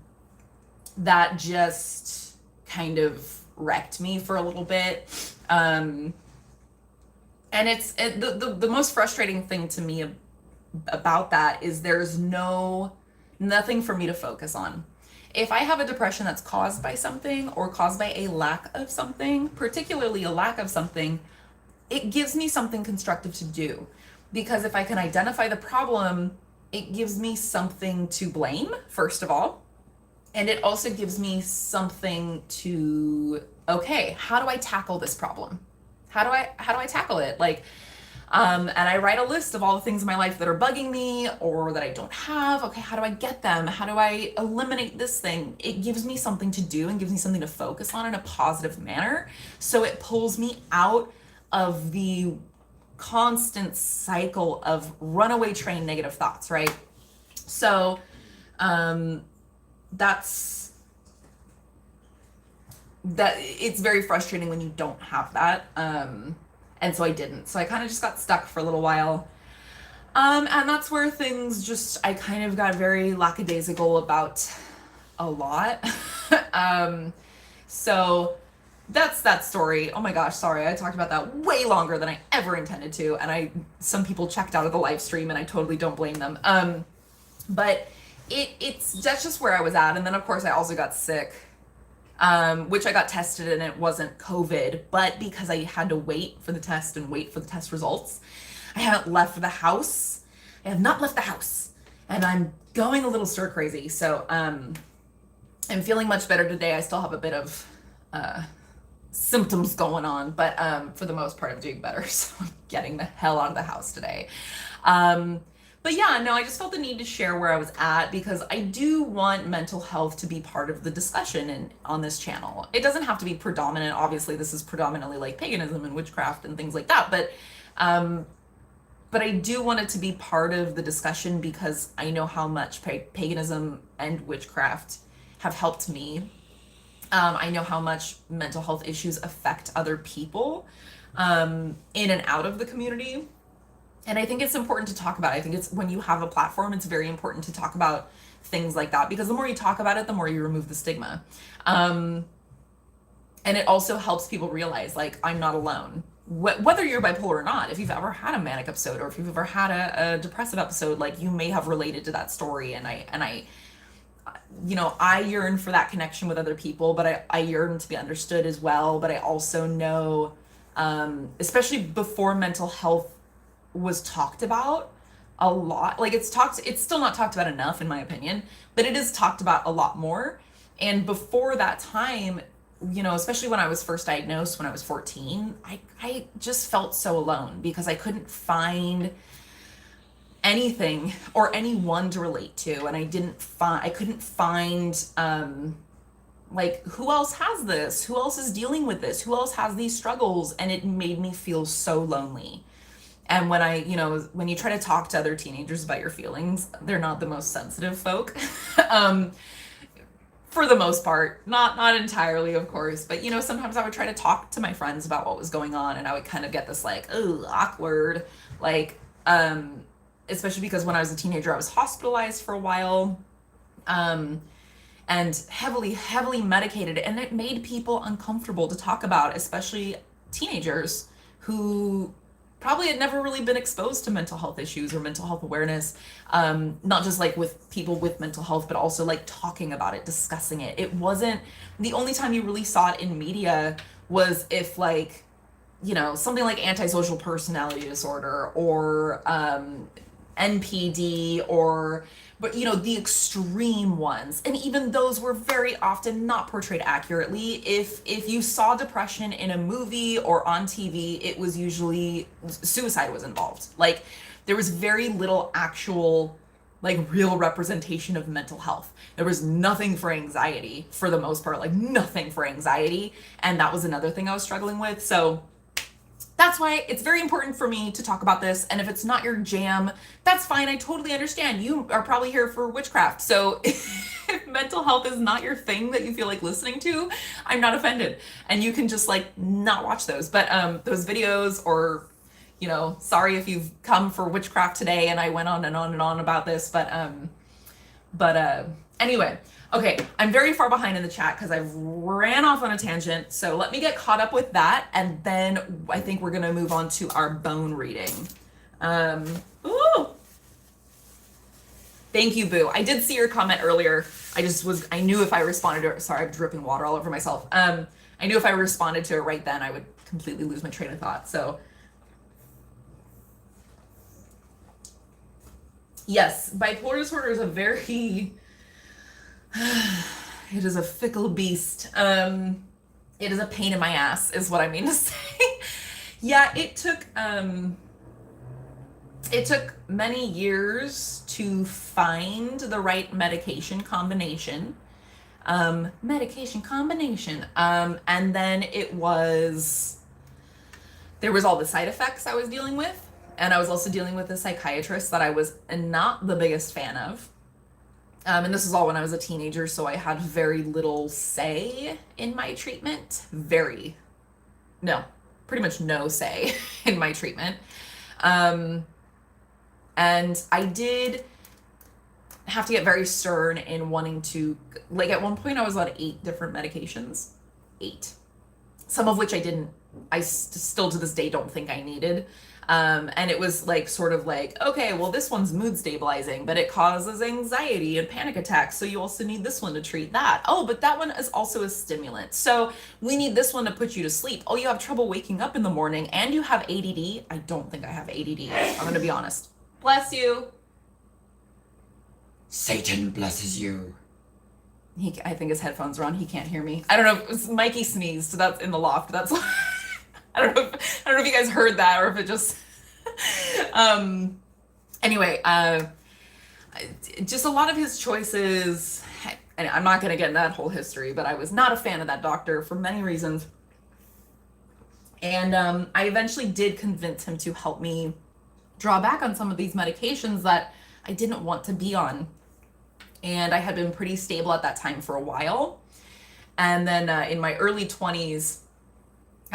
[SPEAKER 1] that just kind of wrecked me for a little bit. And the most frustrating thing to me about that is there's nothing for me to focus on. If I have a depression that's caused by something or caused by a lack of something, particularly a lack of something, it gives me something constructive to do. Because if I can identify the problem, it gives me something to blame, first of all. And it also gives me something to, okay, how do I tackle this problem? How do I tackle it? Like, and I write a list of all the things in my life that are bugging me or that I don't have. Okay, how do I get them? How do I eliminate this thing? It gives me something to do and gives me something to focus on in a positive manner. So it pulls me out of the constant cycle of runaway train negative thoughts, right? So that it's very frustrating when you don't have that. And so I didn't. So I kind of just got stuck for a little while. And that's where things just, I kind of got very lackadaisical about a lot. So that's that story. Oh my gosh, sorry. I talked about that way longer than I ever intended to. And some people checked out of the live stream and I totally don't blame them. But that's just where I was at. And then of course I also got sick. Which I got tested and it wasn't COVID, but because I had to wait for the test and wait for the test results, I haven't left the house. I have not left the house and I'm going a little stir crazy. So, I'm feeling much better today. I still have a bit of, symptoms going on, but, for the most part I'm doing better. So I'm getting the hell out of the house today. But yeah, no, I just felt the need to share where I was at because I do want mental health to be part of the discussion on this channel. It doesn't have to be predominant. Obviously, this is predominantly like paganism and witchcraft and things like that. But I do want it to be part of the discussion because I know how much paganism and witchcraft have helped me. I know how much mental health issues affect other people in and out of the community. And I think it's important to talk about it. I think it's when you have a platform, it's very important to talk about things like that because the more you talk about it, the more you remove the stigma. And it also helps people realize, like, I'm not alone. Whether you're bipolar or not, if you've ever had a manic episode or if you've ever had a depressive episode, like, you may have related to that story. And I yearn for that connection with other people, but I yearn to be understood as well. But I also know, especially before mental health was talked about a lot, like it's still not talked about enough in my opinion, but it is talked about a lot more. And before that time, especially when I was first diagnosed when I was 14, I just felt so alone because I couldn't find anything or anyone to relate to, and I couldn't find like, who else has this, who else is dealing with this, who else has these struggles, and it made me feel so lonely. And when you try to talk to other teenagers about your feelings, they're not the most sensitive folk. um, for the most part, not entirely, of course, but sometimes I would try to talk to my friends about what was going on, and I would kind of get this like, oh, awkward, like, especially because when I was a teenager, I was hospitalized for a while, and heavily medicated, and it made people uncomfortable to talk about, especially teenagers who probably had never really been exposed to mental health issues or mental health awareness, not just like with people with mental health, but also like talking about it, discussing it. It wasn't, the only time you really saw it in media was if like, something like antisocial personality disorder or NPD, but the extreme ones, and even those were very often not portrayed accurately. If you saw depression in a movie or on TV, it was usually suicide was involved. Like, there was very little actual, like, real representation of mental health. There was nothing for anxiety, for the most part, like nothing for anxiety, and that was another thing I was struggling with. So that's why it's very important for me to talk about this. And if it's not your jam, that's fine. I totally understand. You are probably here for witchcraft. So if mental health is not your thing that you feel like listening to, I'm not offended. And you can just like not watch those. But those videos, or, sorry if you've come for witchcraft today and I went on and on and on about this. But anyway. Okay, I'm very far behind in the chat because I ran off on a tangent. So let me get caught up with that, and then I think we're gonna move on to our bone reading. Ooh. Thank you, Boo. I did see your comment earlier. I knew if I responded to it, sorry, I'm dripping water all over myself. I knew if I responded to it right then, I would completely lose my train of thought. So yes, bipolar disorder is a very, it is a fickle beast. It is a pain in my ass, is what I mean to say. Yeah, it took many years to find the right medication combination. And then there was all the side effects I was dealing with, and I was also dealing with a psychiatrist that I was not the biggest fan of. And this is all when I was a teenager, so I had very little say in my treatment. Pretty much no say in my treatment. And I did have to get very stern in wanting to, like, at one point I was on 8 different medications. 8. Some of which I still to this day don't think I needed. And it was like, sort of like, okay, well, this one's mood stabilizing, but it causes anxiety and panic attacks. So you also need this one to treat that. Oh, but that one is also a stimulant. So we need this one to put you to sleep. Oh, you have trouble waking up in the morning and you have ADD. I don't think I have ADD. I'm going to be honest. Bless you.
[SPEAKER 2] Satan blesses you.
[SPEAKER 1] I think his headphones are on. He can't hear me. I don't know. It was Mikey sneezed. So that's in the loft. That's I don't know if you guys heard that or if it just anyway, just a lot of his choices, and I'm not going to get into that whole history, but I was not a fan of that doctor for many reasons. And I eventually did convince him to help me draw back on some of these medications that I didn't want to be on. And I had been pretty stable at that time for a while. And then in my early 20s,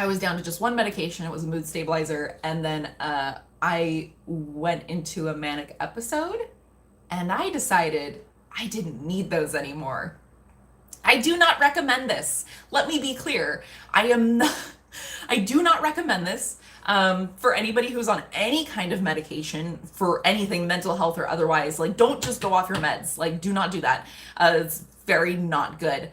[SPEAKER 1] I was down to just one medication. It was a mood stabilizer. And then I went into a manic episode, and I decided I didn't need those anymore. I do not recommend this. Let me be clear. I do not recommend this for anybody who's on any kind of medication for anything, mental health or otherwise. Like, don't just go off your meds. Like, do not do that. It's very not good.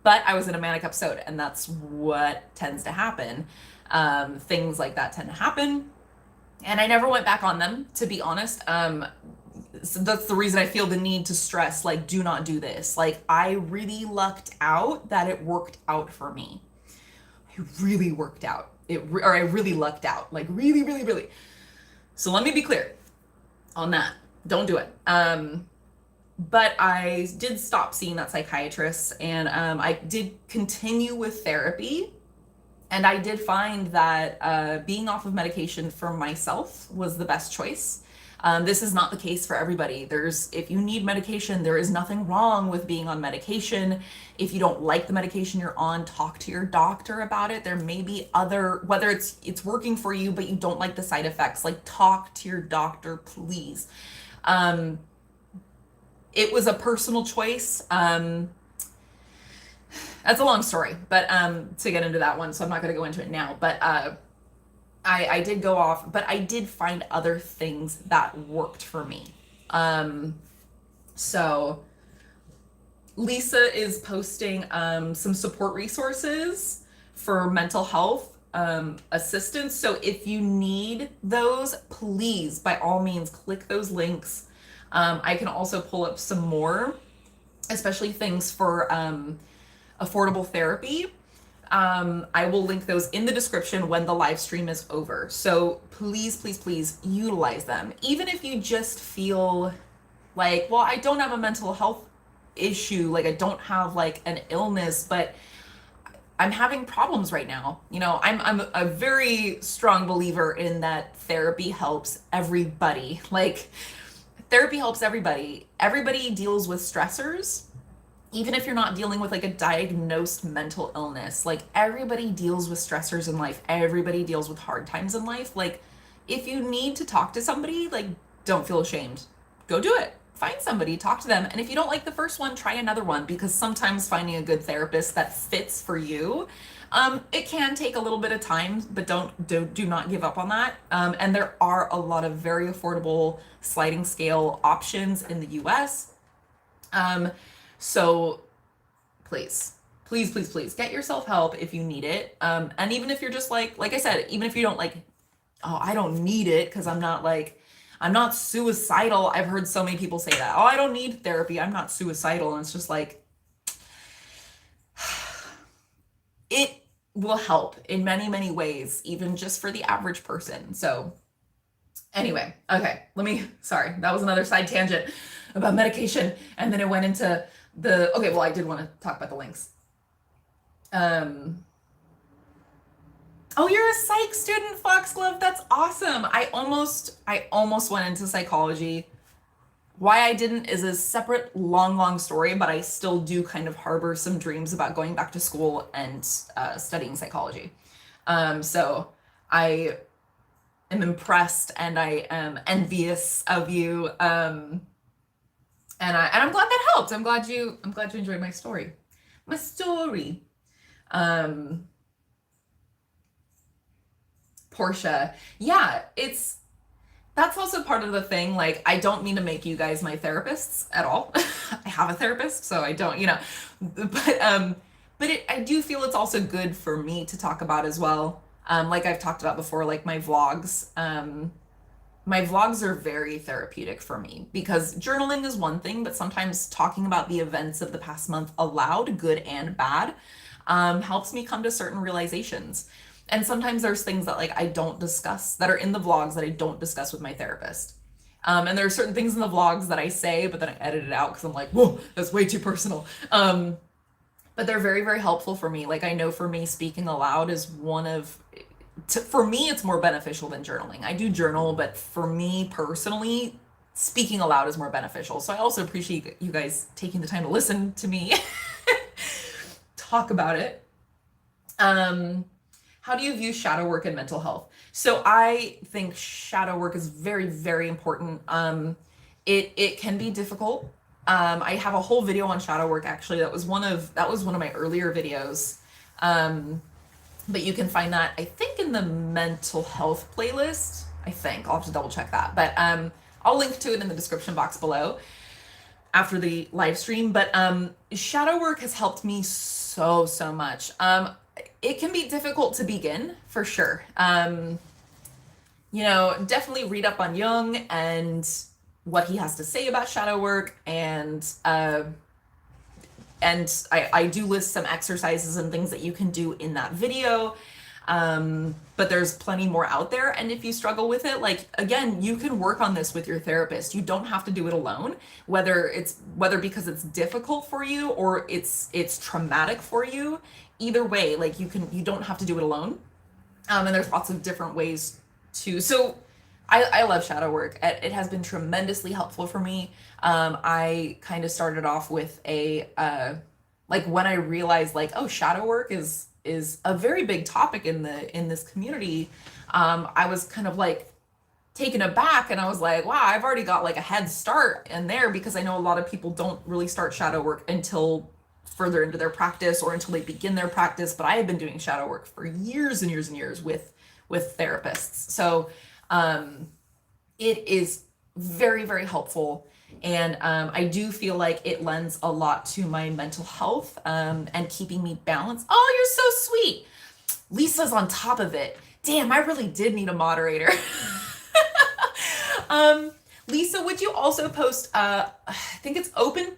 [SPEAKER 1] But I was in a manic episode, and that's what tends to happen. Things like that tend to happen. And I never went back on them, to be honest. So that's the reason I feel the need to stress, like, do not do this. Like, I really lucked out that it worked out for me. I really worked out. I really lucked out. Like, really, really, really. So let me be clear on that. Don't do it. But I did stop seeing that psychiatrist, and I did continue with therapy. And I did find that being off of medication for myself was the best choice. This is not the case for everybody. If you need medication, there is nothing wrong with being on medication. If you don't like the medication you're on, talk to your doctor about it. There may be whether it's working for you, but you don't like the side effects, like talk to your doctor, please. It was a personal choice. That's a long story, but to get into that one, so I'm not going to go into it now. But I did go off, but I did find other things that worked for me. So Lisa is posting some support resources for mental health assistance. So if you need those, please, by all means, click those links. I can also pull up some more, especially things for affordable therapy. I will link those in the description when the live stream is over. So please, please, please utilize them. Even if you just feel like, well, I don't have a mental health issue, like I don't have like an illness, but I'm having problems right now. You know, I'm a very strong believer in that therapy helps everybody. Like therapy helps everybody. Everybody deals with stressors. Even if you're not dealing with like a diagnosed mental illness, like everybody deals with stressors in life. Everybody deals with hard times in life. Like if you need to talk to somebody, like don't feel ashamed. Go do it. Find somebody, talk to them. And if you don't like the first one, try another one, because sometimes finding a good therapist that fits for you, it can take a little bit of time, but do not give up on that. And there are a lot of very affordable sliding scale options in the US. So please, please, please, please get yourself help if you need it. And even if you're just like I said, even if you don't like, oh, I don't need it because I'm not suicidal. I've heard so many people say that. Oh, I don't need therapy. I'm not suicidal. And it's just like, it will help in many, many ways, even just for the average person. So anyway, okay, sorry, that was another side tangent about medication. And then it went into I did want to talk about the links. Oh, you're a psych student, Foxglove. That's awesome. I almost went into psychology. Why I didn't is a separate long story, but I still do kind of harbor some dreams about going back to school and studying psychology. So I am impressed and I am envious of you. And I'm glad that helped. I'm glad you enjoyed my story. Portia. Yeah, that's also part of the thing. Like, I don't mean to make you guys my therapists at all. I have a therapist, so I don't, but I do feel it's also good for me to talk about as well. Like I've talked about before, like my vlogs. My vlogs are very therapeutic for me because journaling is one thing, but sometimes talking about the events of the past month aloud, good and bad, helps me come to certain realizations. And sometimes there's things that like I don't discuss that are in the vlogs that I don't discuss with my therapist. And there are certain things in the vlogs that I say, but then I edit it out because I'm like, whoa, that's way too personal. But they're very, very helpful for me. Like I know for me, speaking aloud is for me, it's more beneficial than journaling. I do journal, but for me personally, speaking aloud is more beneficial. So I also appreciate you guys taking the time to listen to me talk about it. How do you view shadow work and mental health? So I think shadow work is very, very important. It can be difficult. I have a whole video on shadow work actually. That was one of my earlier videos. But you can find that, I think, in the mental health playlist. I think I'll have to double check that, but I'll link to it in the description box below after the live stream. But shadow work has helped me so much. It can be difficult to begin, for sure. Definitely read up on Jung and what he has to say about shadow work, and I do list some exercises and things that you can do in that video. But there's plenty more out there. And if you struggle with it, like, again, you can work on this with your therapist. You don't have to do it alone, whether because it's difficult for you or it's traumatic for you. Either way, like you don't have to do it alone. And there's lots of different ways so I love shadow work. It has been tremendously helpful for me. I kind of started off with like when I realized like, oh, shadow work is a very big topic in this community. I was kind of like taken aback, and I was like, wow, I've already got like a head start in there, because I know a lot of people don't really start shadow work until further into their practice or until they begin their practice. But I have been doing shadow work for years and years and years with therapists. So it is very, very helpful. And I do feel like it lends a lot to my mental health and keeping me balanced. Oh, you're so sweet. Lisa's on top of it. Damn, I really did need a moderator. Lisa, would you also post, I think it's Open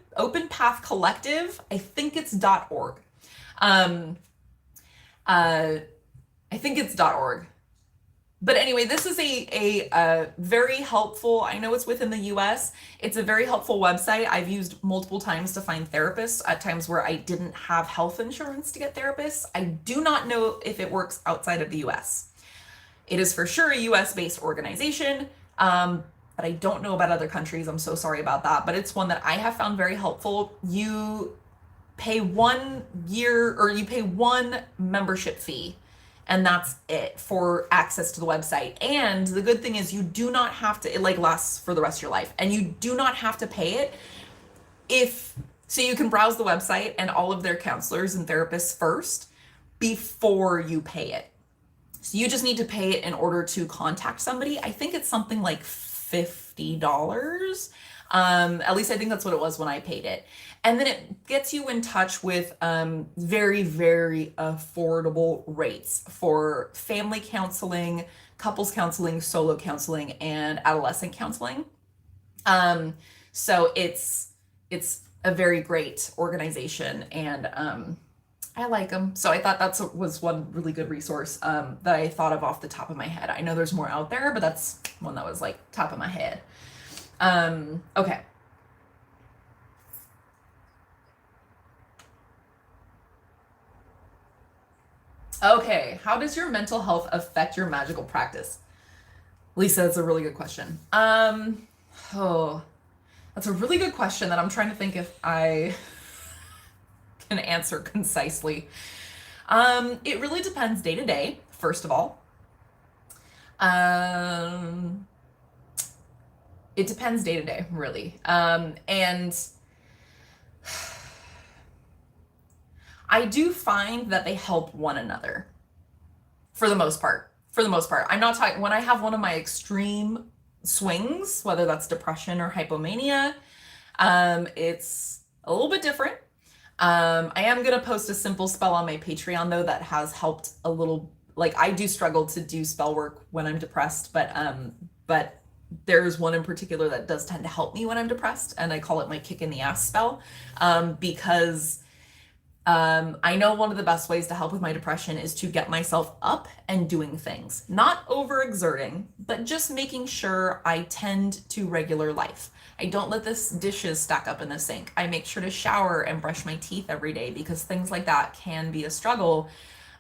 [SPEAKER 1] Path Collective. I think it's .org. I think it's .org. But anyway, this is a very helpful, I know it's within the US, it's a very helpful website. I've used multiple times to find therapists at times where I didn't have health insurance to get therapists. I do not know if it works outside of the US. It is for sure a US-based organization, but I don't know about other countries. I'm so sorry about that. But it's one that I have found very helpful. You pay 1 year, or you pay one membership fee, and that's it for access to the website. And the good thing is you do not have to, it like lasts for the rest of your life, and you do not have to pay it. So you can browse the website and all of their counselors and therapists first before you pay it. So you just need to pay it in order to contact somebody. I think it's something like $50. At least I think that's what it was when I paid it. And then it gets you in touch with very, very affordable rates for family counseling, couples counseling, solo counseling, and adolescent counseling. So it's a very great organization, and I like them. So I thought that was one really good resource that I thought of off the top of my head. I know there's more out there, but that's one that was like top of my head. Okay. Okay, how does your mental health affect your magical practice? Lisa, that's a really good question. Oh, that's a really good question that I'm trying to think if I can answer concisely. It really depends day to day, first of all. It depends day to day, really. And I do find that they help one another for the most part. I'm not talking, when I have one of my extreme swings, whether that's depression or hypomania, it's a little bit different. I am going to post a simple spell on my Patreon, though, that has helped a little. Like, I do struggle to do spell work when I'm depressed, but there's one in particular that does tend to help me when I'm depressed, and I call it my kick in the ass spell, because I know one of the best ways to help with my depression is to get myself up and doing things, not overexerting, but just making sure I tend to regular life. I don't let the dishes stack up in the sink. I make sure to shower and brush my teeth every day, because things like that can be a struggle.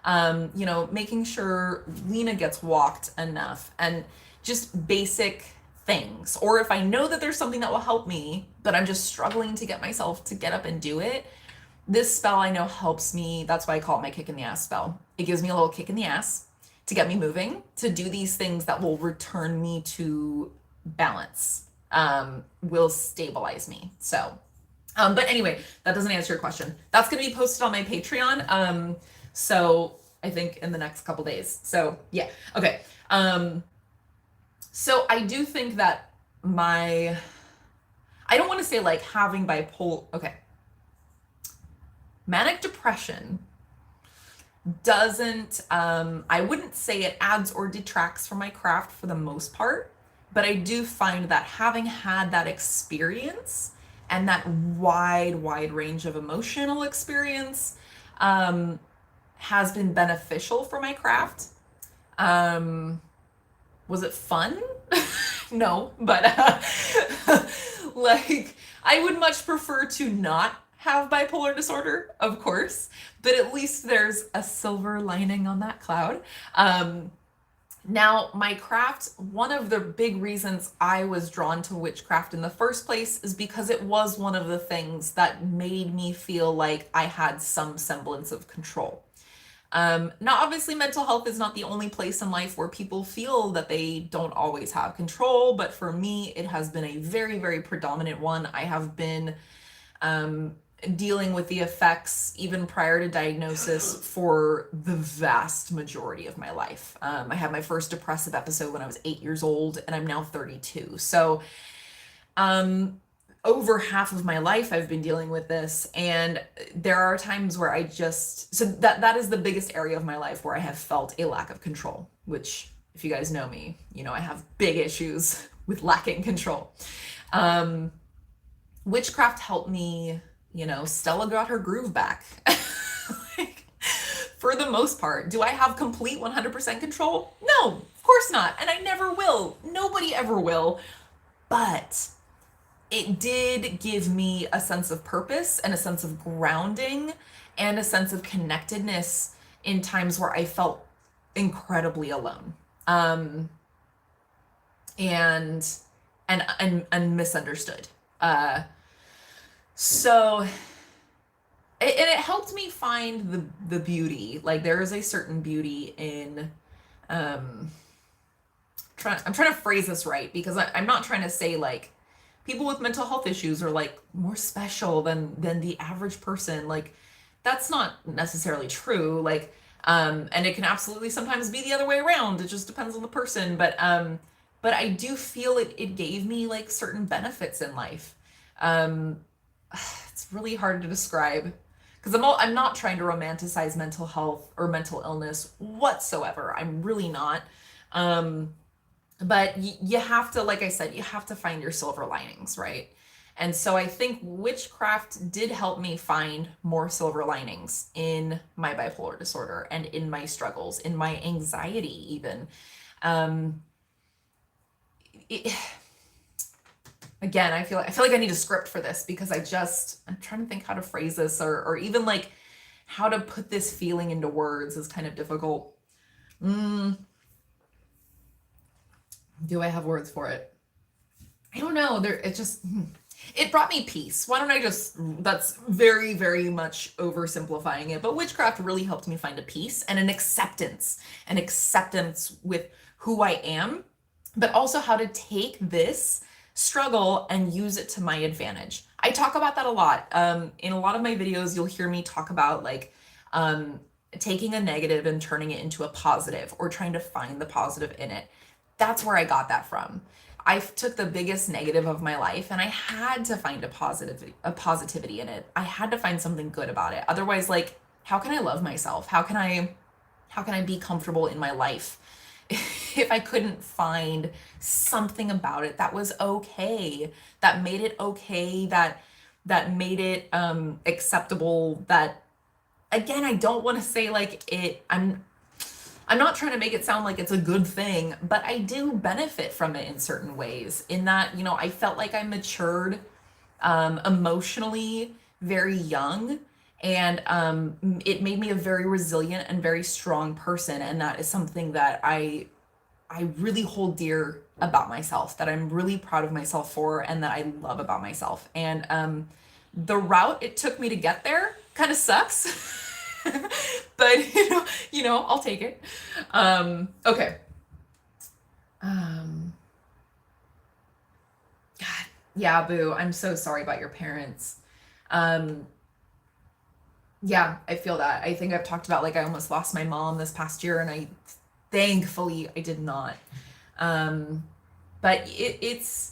[SPEAKER 1] Making sure Lena gets walked enough, and just basic things. Or if I know that there's something that will help me, but I'm just struggling to get myself to get up and do it, this spell I know helps me. That's why I call it my kick in the ass spell. It gives me a little kick in the ass to get me moving, to do these things that will return me to balance, will stabilize me. So, but anyway, that doesn't answer your question. That's going to be posted on my Patreon. So I think in the next couple days. So yeah. Okay. So I do think that I don't want to say like having bipolar. Okay. Manic depression doesn't, I wouldn't say it adds or detracts from my craft for the most part, but I do find that having had that experience and that wide range of emotional experience, has been beneficial for my craft. Was it fun? No, but like I would much prefer to not have bipolar disorder, of course, but at least there's a silver lining on that cloud. Now, my craft, one of the big reasons I was drawn to witchcraft in the first place is because it was one of the things that made me feel like I had some semblance of control. Now, obviously, mental health is not the only place in life where people feel that they don't always have control, but for me, it has been a very, very predominant one. I have been dealing with the effects even prior to diagnosis for the vast majority of my life. I had my first depressive episode when I was 8 years old, and I'm now 32. So, over half of my life I've been dealing with this, and there are times where that is the biggest area of my life where I have felt a lack of control, which, if you guys know me, you know I have big issues with lacking control. Witchcraft helped me, Stella got her groove back. Like, for the most part. Do I have complete 100% control? No, of course not. And I never will. Nobody ever will. But it did give me a sense of purpose and a sense of grounding and a sense of connectedness in times where I felt incredibly alone. And misunderstood. So it helped me find the beauty. Like, there is a certain beauty in I'm trying to phrase this right, because I'm not trying to say like people with mental health issues are like more special than the average person. Like, that's not necessarily true. Like, and it can absolutely sometimes be the other way around. It just depends on the person. But I do feel it gave me like certain benefits in life. It's really hard to describe, because I'm not trying to romanticize mental health or mental illness whatsoever. I'm really not. But you have to, like I said, you have to find your silver linings, right? And so I think witchcraft did help me find more silver linings in my bipolar disorder and in my struggles, in my anxiety even. Again, I feel like I need a script for this, because I'm trying to think how to phrase this, or even like how to put this feeling into words is kind of difficult. Do I have words for it? I don't know. It brought me peace. Why don't I that's very, very much oversimplifying it, but witchcraft really helped me find a peace and an acceptance with who I am, but also how to take this struggle and use it to my advantage. I talk about that a lot. In a lot of my videos, you'll hear me talk about like taking a negative and turning it into a positive, or trying to find the positive in it. That's where I got that from. I took the biggest negative of my life and I had to find a positivity in it. I had to find something good about it. Otherwise, like, how can I love myself? How can I be comfortable in my life if I couldn't find something about it that was okay, that made it okay, that made it acceptable? That, again, I don't want to say like I'm not trying to make it sound like it's a good thing, but I do benefit from it in certain ways, in that, I felt like I matured emotionally very young, and it made me a very resilient and very strong person. And that is something that I really hold dear about myself, that I'm really proud of myself for, and that I love about myself. And the route it took me to get there kind of sucks. But I'll take it. Okay. God, yeah, Boo, I'm so sorry about your parents. Yeah, I feel that. I think I've talked about, like, I almost lost my mom this past year, and thankfully I did not. But it's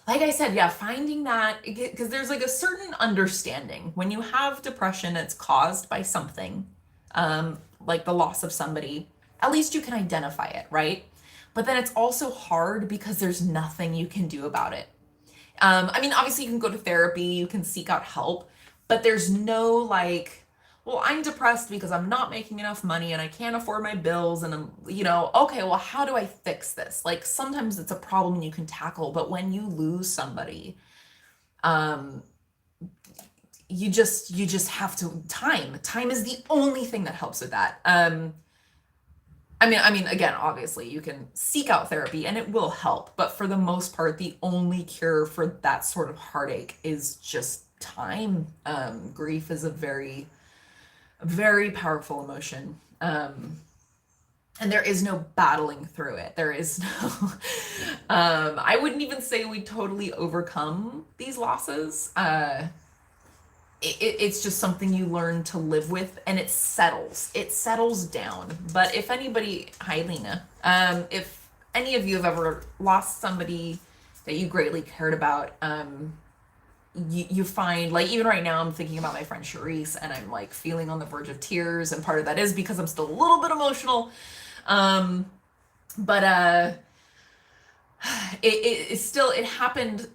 [SPEAKER 1] like I said, yeah, finding that, because there's like a certain understanding when you have depression, it's caused by something, like the loss of somebody. At least you can identify it, right? But then it's also hard because there's nothing you can do about it. I mean, obviously you can go to therapy, you can seek out help, but there's no like, well, I'm depressed because I'm not making enough money and I can't afford my bills and I'm, okay, well, how do I fix this? Like sometimes it's a problem you can tackle, but when you lose somebody, um, you just have to time is the only thing that helps with that. I mean, again, obviously you can seek out therapy and it will help, but for the most part, the only cure for that sort of heartache is just time. Grief is a very, very powerful emotion. And there is no battling through it. There is no, I wouldn't even say we totally overcome these losses. It's just something you learn to live with, and it settles down. But if anybody, hi Lena, if any of you have ever lost somebody that you greatly cared about, you find, like, even right now I'm thinking about my friend Charisse and I'm like feeling on the verge of tears, and part of that is because I'm still a little bit emotional. But it happened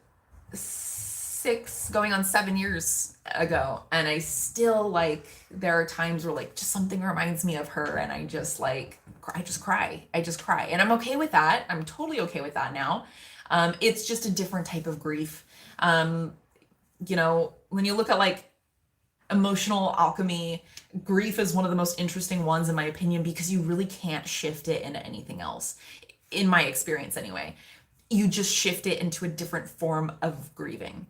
[SPEAKER 1] 6 going on 7 years ago, and I still, like, there are times where like just something reminds me of her and I just cry, and I'm okay with that. I'm totally okay with that now. It's just a different type of grief. When you look at like emotional alchemy, grief is one of the most interesting ones in my opinion, because you really can't shift it into anything else, in my experience anyway. You just shift it into a different form of grieving.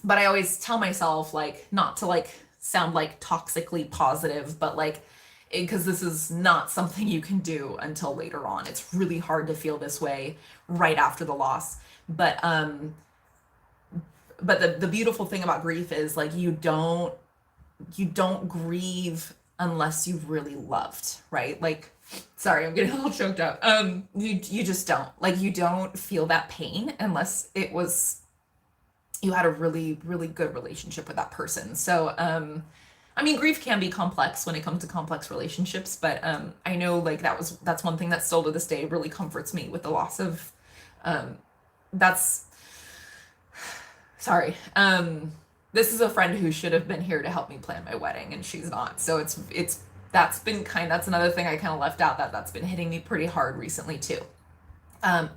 [SPEAKER 1] But I always tell myself, like, not to like sound like toxically positive, but like, because this is not something you can do until later on. It's really hard to feel this way right after the loss. But the beautiful thing about grief is, like, you don't grieve unless you've really loved, right? Like, sorry, I'm getting a little choked up. You just don't, like, you don't feel that pain unless it was, you had a really, really good relationship with that person. So, I mean, grief can be complex when it comes to complex relationships, but I know, like, that's one thing that still to this day really comforts me with the loss of, sorry. This is a friend who should have been here to help me plan my wedding, and she's not. So that's another thing I kind of left out, that's been hitting me pretty hard recently too.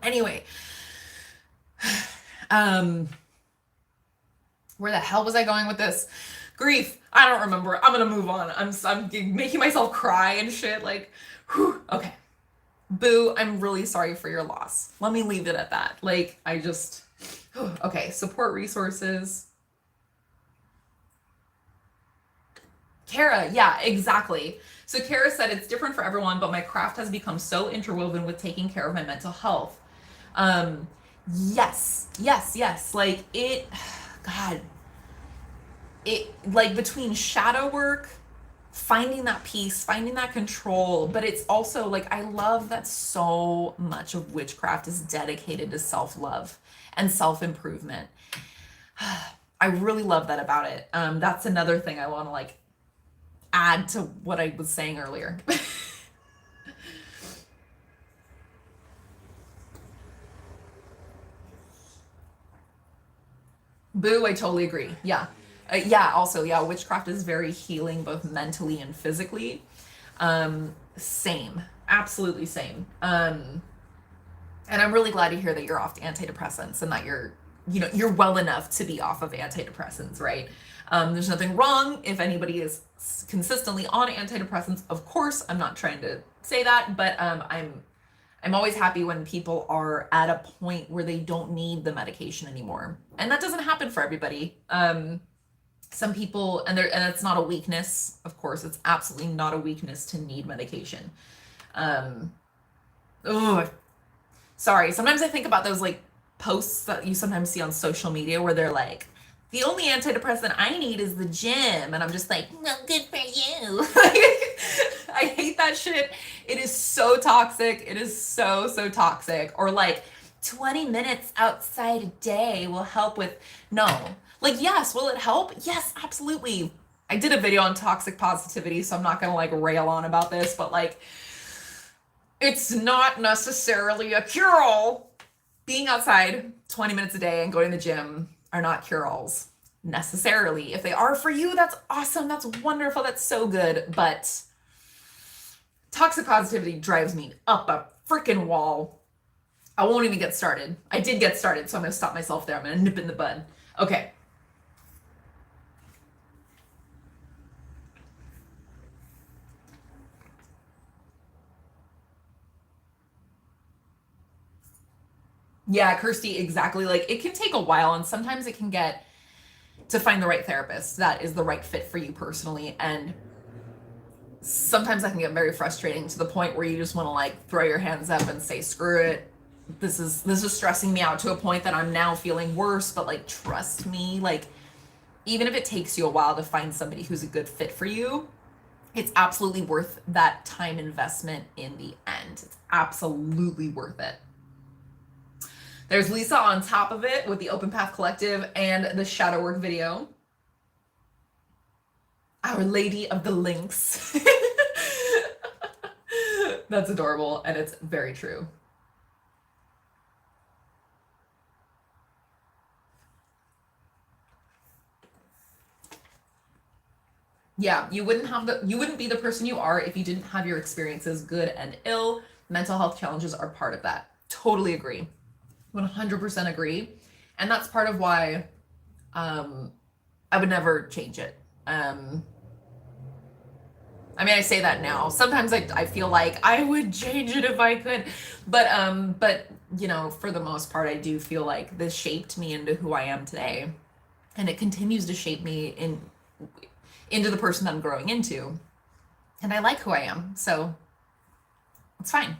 [SPEAKER 1] Anyway, where the hell was I going with this? Grief. I don't remember. I'm gonna move on. I'm making myself cry and shit. Like, whew, okay. Boo, I'm really sorry for your loss. Let me leave it at that. Like, okay, support resources. Kara, yeah, exactly. So Kara said, it's different for everyone, but my craft has become so interwoven with taking care of my mental health. Yes. Like, God, like, between shadow work, finding that peace, finding that control, but it's also like, I love that so much of witchcraft is dedicated to self-love and self-improvement. I really love that about it. That's another thing I want to, like, add to what I was saying earlier. Boo, I totally agree. Yeah. Also, witchcraft is very healing, both mentally and physically. Same. Absolutely same. And I'm really glad to hear that you're off antidepressants and that you're well enough to be off of antidepressants, right? There's nothing wrong if anybody is consistently on antidepressants. Of course, I'm not trying to say that, but I'm always happy when people are at a point where they don't need the medication anymore. And that doesn't happen for everybody. Some people, and it's not a weakness, of course, it's absolutely not a weakness to need medication. Sorry, sometimes I think about those, like, posts that you sometimes see on social media where they're like, the only antidepressant I need is the gym, and I'm just like, no, good for you. I hate that shit. It is so toxic. It is so toxic. Or like, 20 minutes outside a day will help with, no. Like, yes, will it help? Yes, absolutely. I did a video on toxic positivity, so I'm not gonna, like, rail on about this, but, like, it's not necessarily a cure-all. Being outside 20 minutes a day and going to the gym are not cure-alls. necessarily. If they are for you, that's awesome. That's wonderful. That's so good. But toxic positivity drives me up a freaking wall. I won't even get started. I did get started, so I'm going to stop myself there. I'm going to nip in the bud. Okay. Yeah, Kirsty, exactly. Like, it can take a while, and sometimes it can get to find the right therapist that is the right fit for you personally. And sometimes that can get very frustrating to the point where you just want to like throw your hands up and say, screw it. This is stressing me out to a point that I'm now feeling worse. But like, trust me, like, even if it takes you a while to find somebody who's a good fit for you, it's absolutely worth that time investment in the end. It's absolutely worth it. There's Lisa on top of it with the Open Path Collective and the shadow work video. Our Lady of the Links. That's adorable, and it's very true. Yeah, you wouldn't be the person you are if you didn't have your experiences, good and ill. Mental health challenges are part of that. Totally agree. 100% agree. And that's part of why I would never change it. I mean, I say that now. Sometimes I feel like I would change it if I could, but you know, for the most part, I do feel like this shaped me into who I am today, and it continues to shape me into the person that I'm growing into, and I like who I am, so it's fine.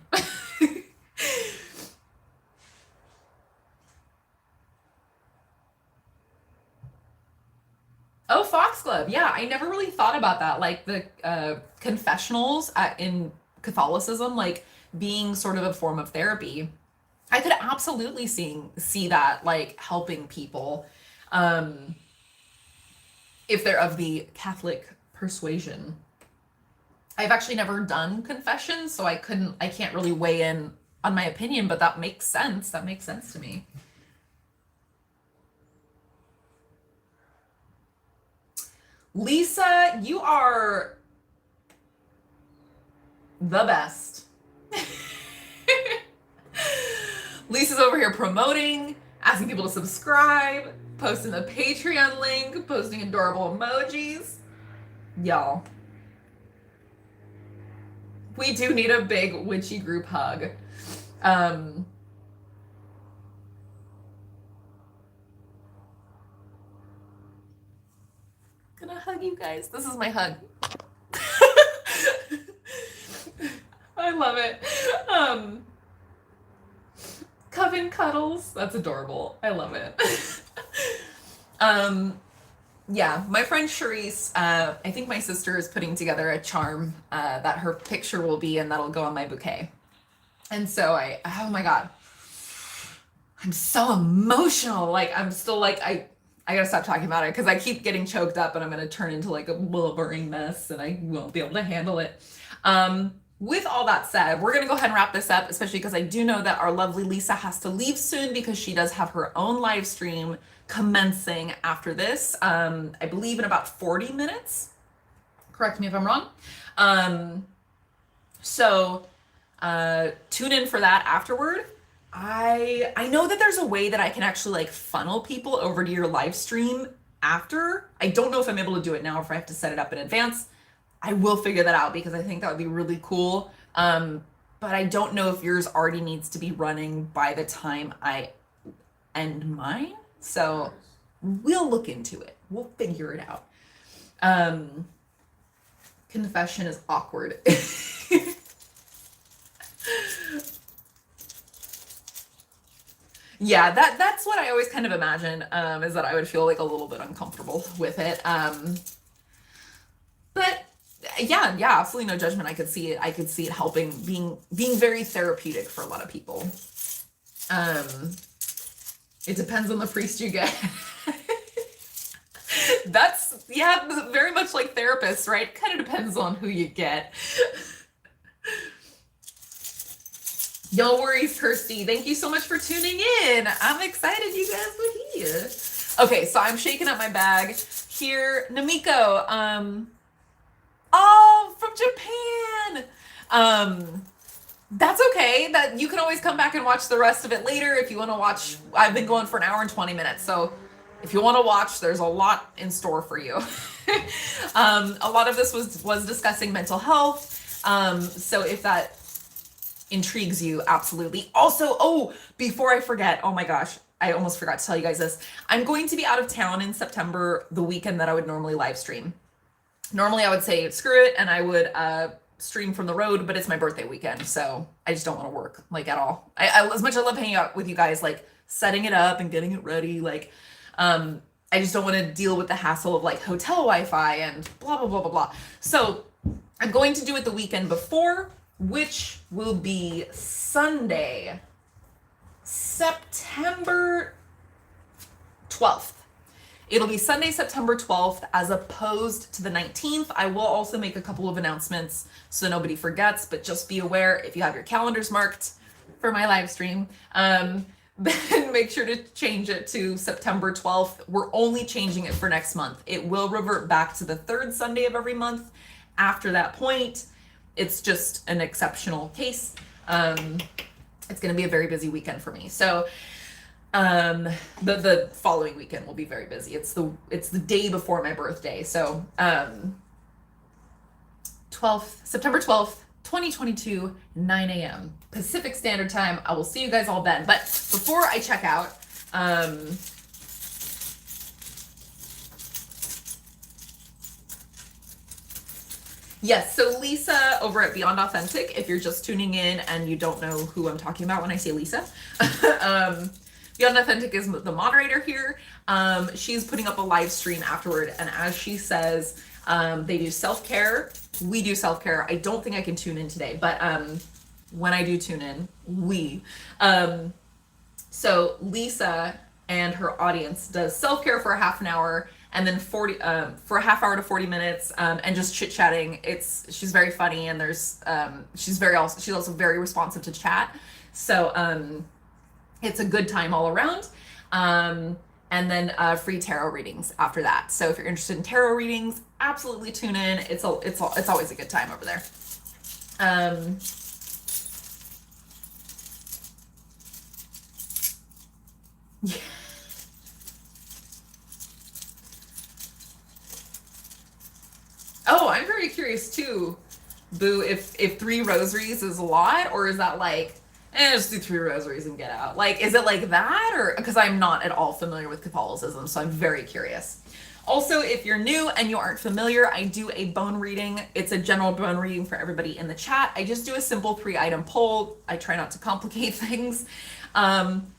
[SPEAKER 1] Oh, Foxglove. Yeah, I never really thought about that. Like the confessionals in Catholicism, like being sort of a form of therapy. I could absolutely see that like helping people if they're of the Catholic persuasion. I've actually never done confessions, so I can't really weigh in on my opinion, but that makes sense. That makes sense to me. Lisa, you are the best. Lisa's over here promoting, asking people to subscribe, posting the Patreon link, posting adorable emojis. Y'all, we do need a big witchy group hug. Gonna hug you guys. This is my hug. I love it. Coven cuddles. That's adorable. I love it. Yeah, my friend Charisse, I think my sister is putting together a charm that her picture will be in, that'll go on my bouquet. And so oh my God, I'm so emotional. Like, I'm still like, I gotta stop talking about it because I keep getting choked up and I'm gonna turn into like a blubbering mess and I won't be able to handle it. With all that said, we're gonna go ahead and wrap this up, especially because I do know that our lovely Lisa has to leave soon because she does have her own live stream commencing after this, I believe in about 40 minutes. Correct me if I'm wrong. So tune in for that afterward. I know that there's a way that I can actually like funnel people over to your live stream after. I don't know if I'm able to do it now or if I have to set it up in advance. I will figure that out because I think that would be really cool. But I don't know if yours already needs to be running by the time I end mine. So we'll look into it. We'll figure it out. Confession is awkward. Yeah, that's what I always kind of imagine, is that I would feel like a little bit uncomfortable with it. But yeah, absolutely no judgment. I could see it helping, being very therapeutic for a lot of people. It depends on the priest you get. That's, yeah, very much like therapists, right? Kind of depends on who you get. No worries, Kirsty. Thank you so much for tuning in. I'm excited you guys were here. Okay, so I'm shaking up my bag here. Namiko, oh, from Japan. That's okay. That you can always come back and watch the rest of it later if you want to watch. I've been going for an hour and 20 minutes, so if you want to watch, there's a lot in store for you. A lot of this was discussing mental health. So if that intrigues you, absolutely. Also, oh, before I forget, oh my gosh, I almost forgot to tell you guys this. I'm going to be out of town in September, the weekend that I would normally live stream. Normally I would say screw it and I would stream from the road, but it's my birthday weekend, so I just don't want to work like at all. I as much as I love hanging out with you guys, like setting it up and getting it ready, like I just don't want to deal with the hassle of like hotel Wi-Fi and blah blah blah blah blah. So I'm going to do it the weekend before, which will be Sunday, September 12th. It'll be Sunday, September 12th, as opposed to the 19th. I will also make a couple of announcements so nobody forgets, but just be aware if you have your calendars marked for my live stream, then make sure to change it to September 12th. We're only changing it for next month. It will revert back to the third Sunday of every month. After that point, it's just an exceptional case. It's going to be a very busy weekend for me. So the following weekend will be very busy. It's the day before my birthday. So September 12th, 2022, 9 a.m. Pacific Standard Time. I will see you guys all then. But before I check out, yes, so Lisa over at Beyond Authentic, if you're just tuning in and you don't know who I'm talking about when I say Lisa, Beyond Authentic is the moderator here. She's putting up a live stream afterward, and as she says, they do self-care. We do self-care. I don't think I can tune in today, but when I do tune in, so Lisa and her audience does self-care for a half an hour, and then for a half hour to 40 minutes, and just chit-chatting. She's very funny, and she's also very responsive to chat. So it's a good time all around. And then free tarot readings after that. So if you're interested in tarot readings, absolutely tune in. It's always a good time over there. Yeah. Oh, I'm very curious too, Boo, if 3 rosaries is a lot, or is that like, just do 3 rosaries and get out? Like, is it like that? Or, because I'm not at all familiar with Catholicism, so I'm very curious. Also, if you're new and you aren't familiar, I do a bone reading. It's a general bone reading for everybody in the chat. I just do a simple 3-item poll. I try not to complicate things.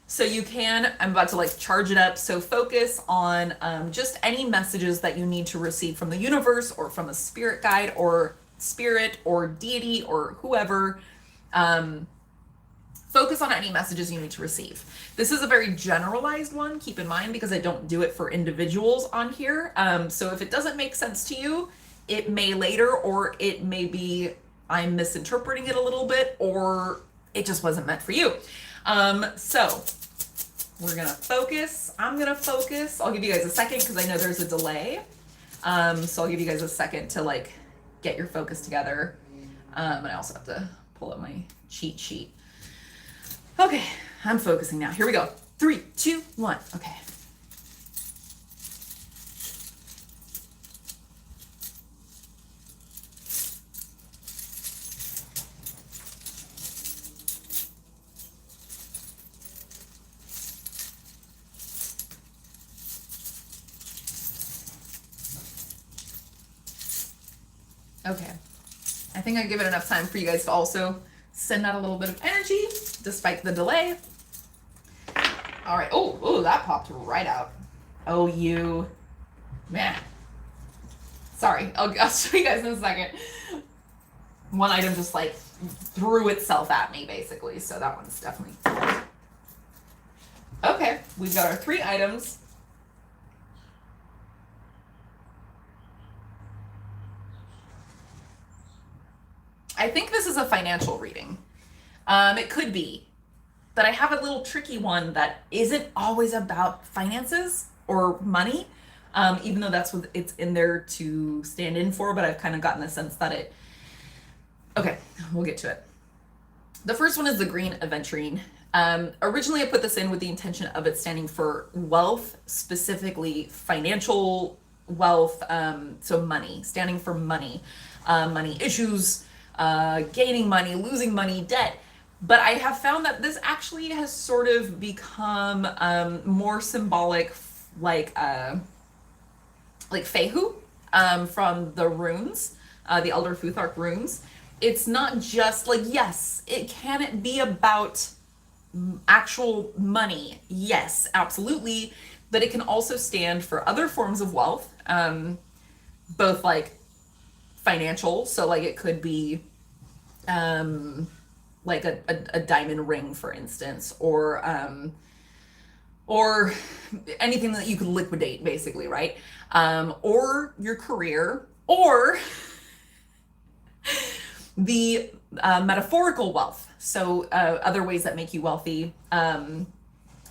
[SPEAKER 1] So you can, I'm about to like charge it up. So focus on just any messages that you need to receive from the universe or from a spirit guide or spirit or deity or whoever. Focus on any messages you need to receive. This is a very generalized one, keep in mind, because I don't do it for individuals on here. So if it doesn't make sense to you, it may later, or it may be I'm misinterpreting it a little bit, or it just wasn't meant for you. So we're gonna focus. I'm gonna focus. I'll give you guys a second because I know there's a delay. So I'll give you guys a second to like get your focus together. And I also have to pull up my cheat sheet. Okay, I'm focusing now. Here we go. 3, 2, 1. Okay. Okay. I think I give it enough time for you guys to also send out a little bit of energy despite the delay. All right. Oh, that popped right out. Oh, you, man. Sorry. I'll show you guys in a second. One item just like threw itself at me basically. So that one's definitely. Okay. We've got our 3 items. I think this is a financial reading. It could be, but I have a little tricky one that isn't always about finances. or money, even though that's what it's in there to stand in for. But I've kind of gotten the sense that okay, we'll get to it. The first one is the green aventurine. Originally, I put this in with the intention of it standing for wealth, specifically financial wealth, so money, standing for money, money issues, gaining money, losing money, debt. But I have found that this actually has sort of become more symbolic, like Fehu, from the runes, the Elder Futhark runes. It's not just like, yes, it can be about actual money. Yes, absolutely. But it can also stand for other forms of wealth, both like financial. So like it could be like a diamond ring, for instance, or anything that you could liquidate, basically, right? Or your career, or the metaphorical wealth. So other ways that make you wealthy.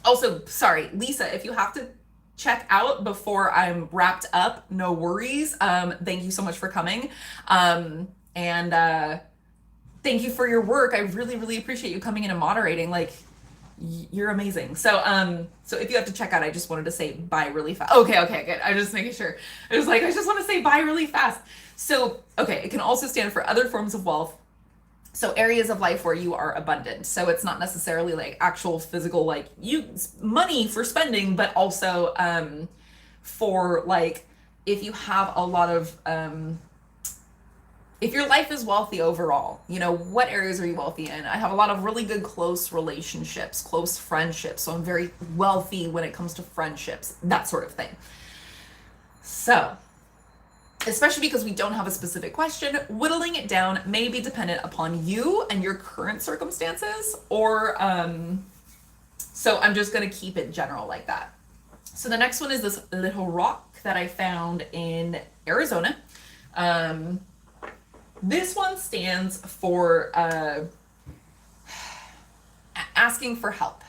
[SPEAKER 1] Also, sorry, Lisa, if you have to check out before I'm wrapped up, no worries. Thank you so much for coming. And thank you for your work. I really, really appreciate you coming in and moderating. Like, you're amazing. So if you have to check out, I just wanted to say bye really fast. Okay, good. I'm just making sure. I was like, I just want to say bye really fast. So, okay, it can also stand for other forms of wealth. So areas of life where you are abundant. So it's not necessarily like actual physical, like money for spending, but also for like, if you have a lot of, if your life is wealthy overall, what areas are you wealthy in? I have a lot of really good close relationships, close friendships. So I'm very wealthy when it comes to friendships, that sort of thing. So, especially because we don't have a specific question, whittling it down may be dependent upon you and your current circumstances, or so I'm just going to keep it general like that. So the next one is this little rock that I found in Arizona. This one stands for asking for help.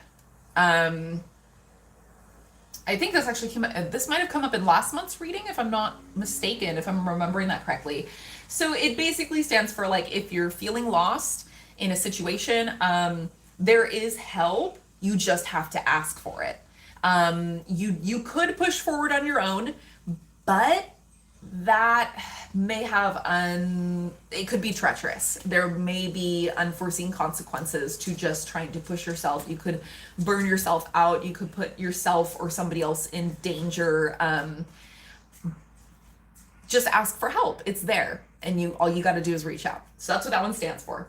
[SPEAKER 1] I think this actually this might have come up in last month's reading, if I'm not mistaken, if I'm remembering that correctly. So it basically stands for like, if you're feeling lost in a situation, there is help. You just have to ask for it. You could push forward on your own, but that may have it could be treacherous. There may be unforeseen consequences to just trying to push yourself. You could burn yourself out. You could put yourself or somebody else in danger. Just ask for help. It's there, and all you got to do is reach out. So that's what that one stands for.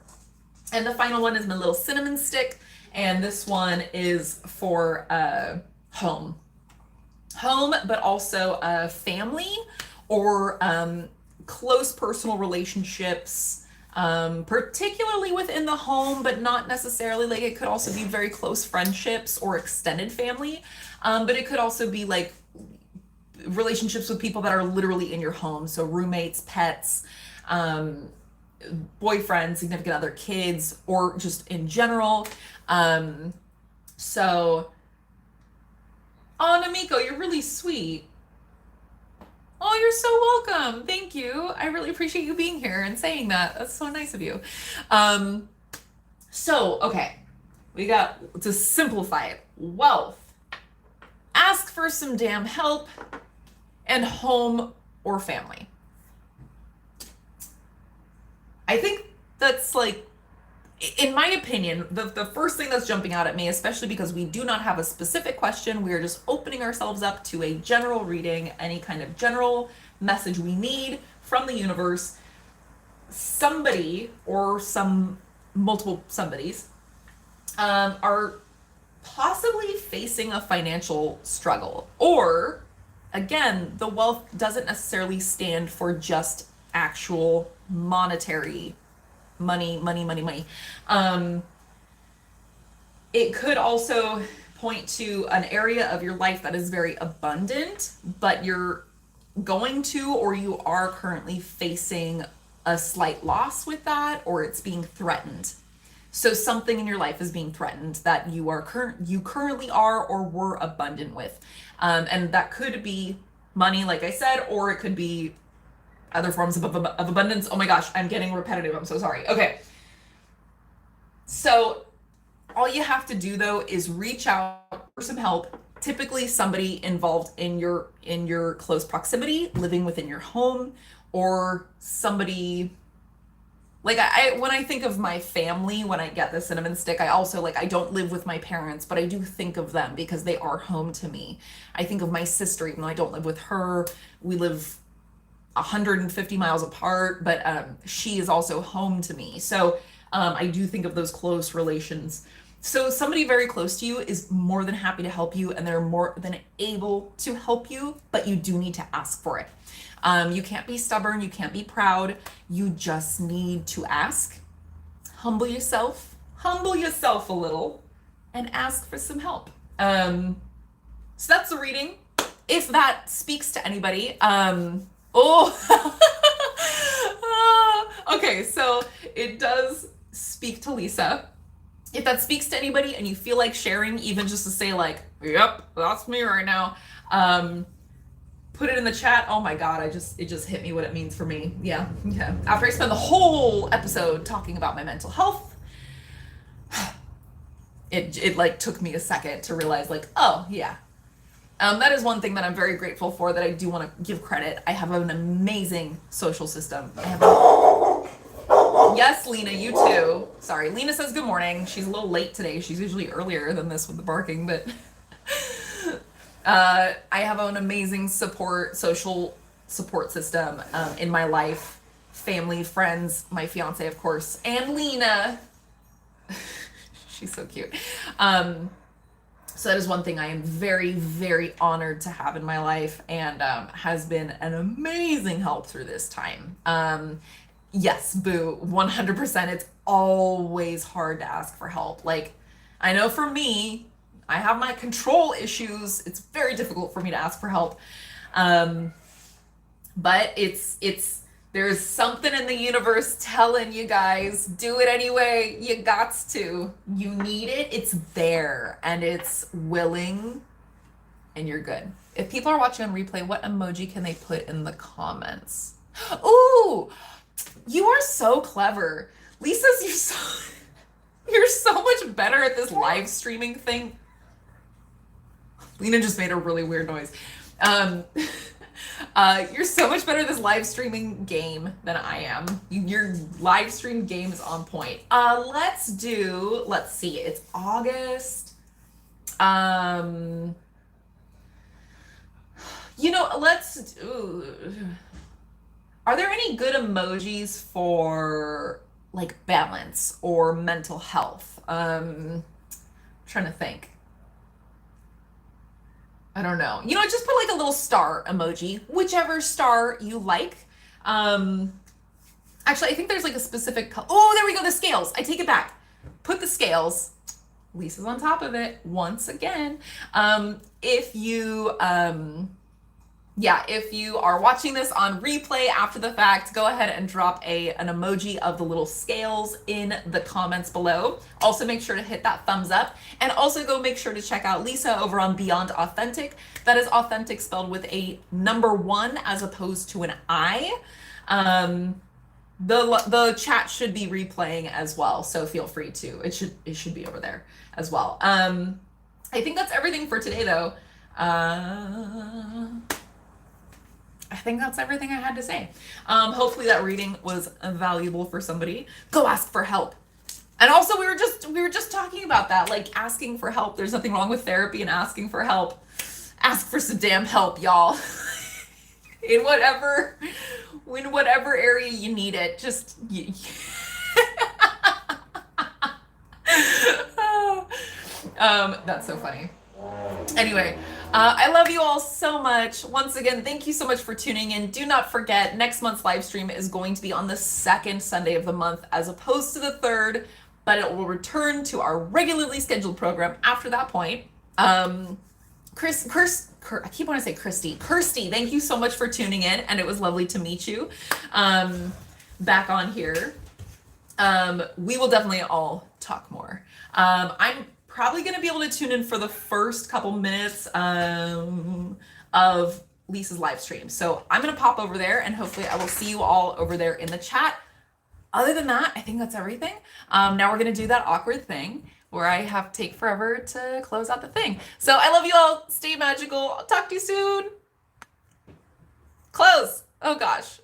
[SPEAKER 1] And the final one is my little cinnamon stick, and this one is for home, but also family, or close personal relationships, particularly within the home, but not necessarily. Like, it could also be very close friendships or extended family, but it could also be like relationships with people that are literally in your home. So roommates, pets, boyfriend, significant other, kids, or just in general. So, oh, Namiko, you're really sweet. Oh, you're so welcome. Thank you. I really appreciate you being here and saying that. That's so nice of you. So, okay. We got to simplify it. Wealth. Ask for some damn help. And home or family. I think that's like, in my opinion, the first thing that's jumping out at me, especially because we do not have a specific question, we are just opening ourselves up to a general reading, any kind of general message we need from the universe. Somebody, or multiple somebodies, are possibly facing a financial struggle. Or, again, the wealth doesn't necessarily stand for just actual monetary money. It could also point to an area of your life that is very abundant, but you're going to, or you are currently facing a slight loss with that, or it's being threatened. So something in your life is being threatened that you currently are or were abundant with. And that could be money, like I said, or it could be other forms of abundance. Oh my gosh, I'm getting repetitive. I'm so sorry. Okay. So all you have to do though is reach out for some help. Typically somebody involved in your close proximity, living within your home, or somebody like I when I think of my family, when I get the cinnamon stick, I also I don't live with my parents, but I do think of them because they are home to me. I think of my sister, even though I don't live with her. We live 150 miles apart, but she is also home to me. So I do think of those close relations. So somebody very close to you is more than happy to help you, and they're more than able to help you, but you do need to ask for it. You can't be stubborn, you can't be proud, you just need to ask. Humble yourself a little, and ask for some help. So that's the reading. If that speaks to anybody, okay, so it does speak to Lisa. If that speaks to anybody and you feel like sharing, even just to say yep, that's me right now, put it in the chat. Oh my God, it just hit me what it means for me. Yeah. After I spent the whole episode talking about my mental health, it took me a second to realize oh yeah. That is one thing that I'm very grateful for, that I do want to give credit. I have an amazing social system. Yes, Lena, you too. Sorry, Lena says good morning. She's a little late today. She's usually earlier than this with the barking, but I have an amazing social support system in my life. Family, friends, my fiance, of course, and Lena. She's so cute. So that is one thing I am very, very honored to have in my life, and has been an amazing help through this time. Yes, boo, 100%. It's always hard to ask for help. I know for me, I have my control issues. It's very difficult for me to ask for help. But there's something in the universe telling you guys, do it anyway. You gots to. You need it. It's there, and it's willing, and you're good. If people are watching on replay, what emoji can they put in the comments? Ooh, you are so clever. Lisa's, you're so much better at this live streaming thing. Lena just made a really weird noise. You're so much better at this live streaming game than I am. Your live stream game is on point. Let's see, it's August. Are there any good emojis for balance or mental health? I'm trying to think. I don't know. Just put a little star emoji, whichever star you like. Actually, I think there's a specific color. Oh, there we go. The scales. I take it back. Put the scales. Lisa's on top of it once again. If you are watching this on replay after the fact, go ahead and drop an emoji of the little scales in the comments below. Also make sure to hit that thumbs up, and also go make sure to check out Lisa over on Beyond Authentic. That is authentic spelled with a number 1 as opposed to an I. The chat should be replaying as well, so feel free to. It should be over there as well. I think that's everything for today though. I think that's everything I had to say. Hopefully that reading was valuable for somebody. Go ask for help. And also we were just talking about that, asking for help. There's nothing wrong with therapy and asking for help. Ask for some damn help, y'all. in whatever area you need it. That's so funny. Anyway, I love you all so much. Once again, thank you so much for tuning in. Do not forget, next month's live stream is going to be on the 2nd Sunday of the month as opposed to the 3rd, but it will return to our regularly scheduled program after that point. I keep wanting to say Kirsty, thank you so much for tuning in, and it was lovely to meet you back on here.
[SPEAKER 3] we will definitely all talk more. I'm probably going to be able to tune in for the first couple minutes of Lisa's live stream. So I'm going to pop over there and hopefully I will see you all over there in the chat. Other than that, I think that's everything. Now we're going to do that awkward thing where I have to take forever to close out the thing. So I love you all. Stay magical. I'll talk to you soon. Close. Oh gosh.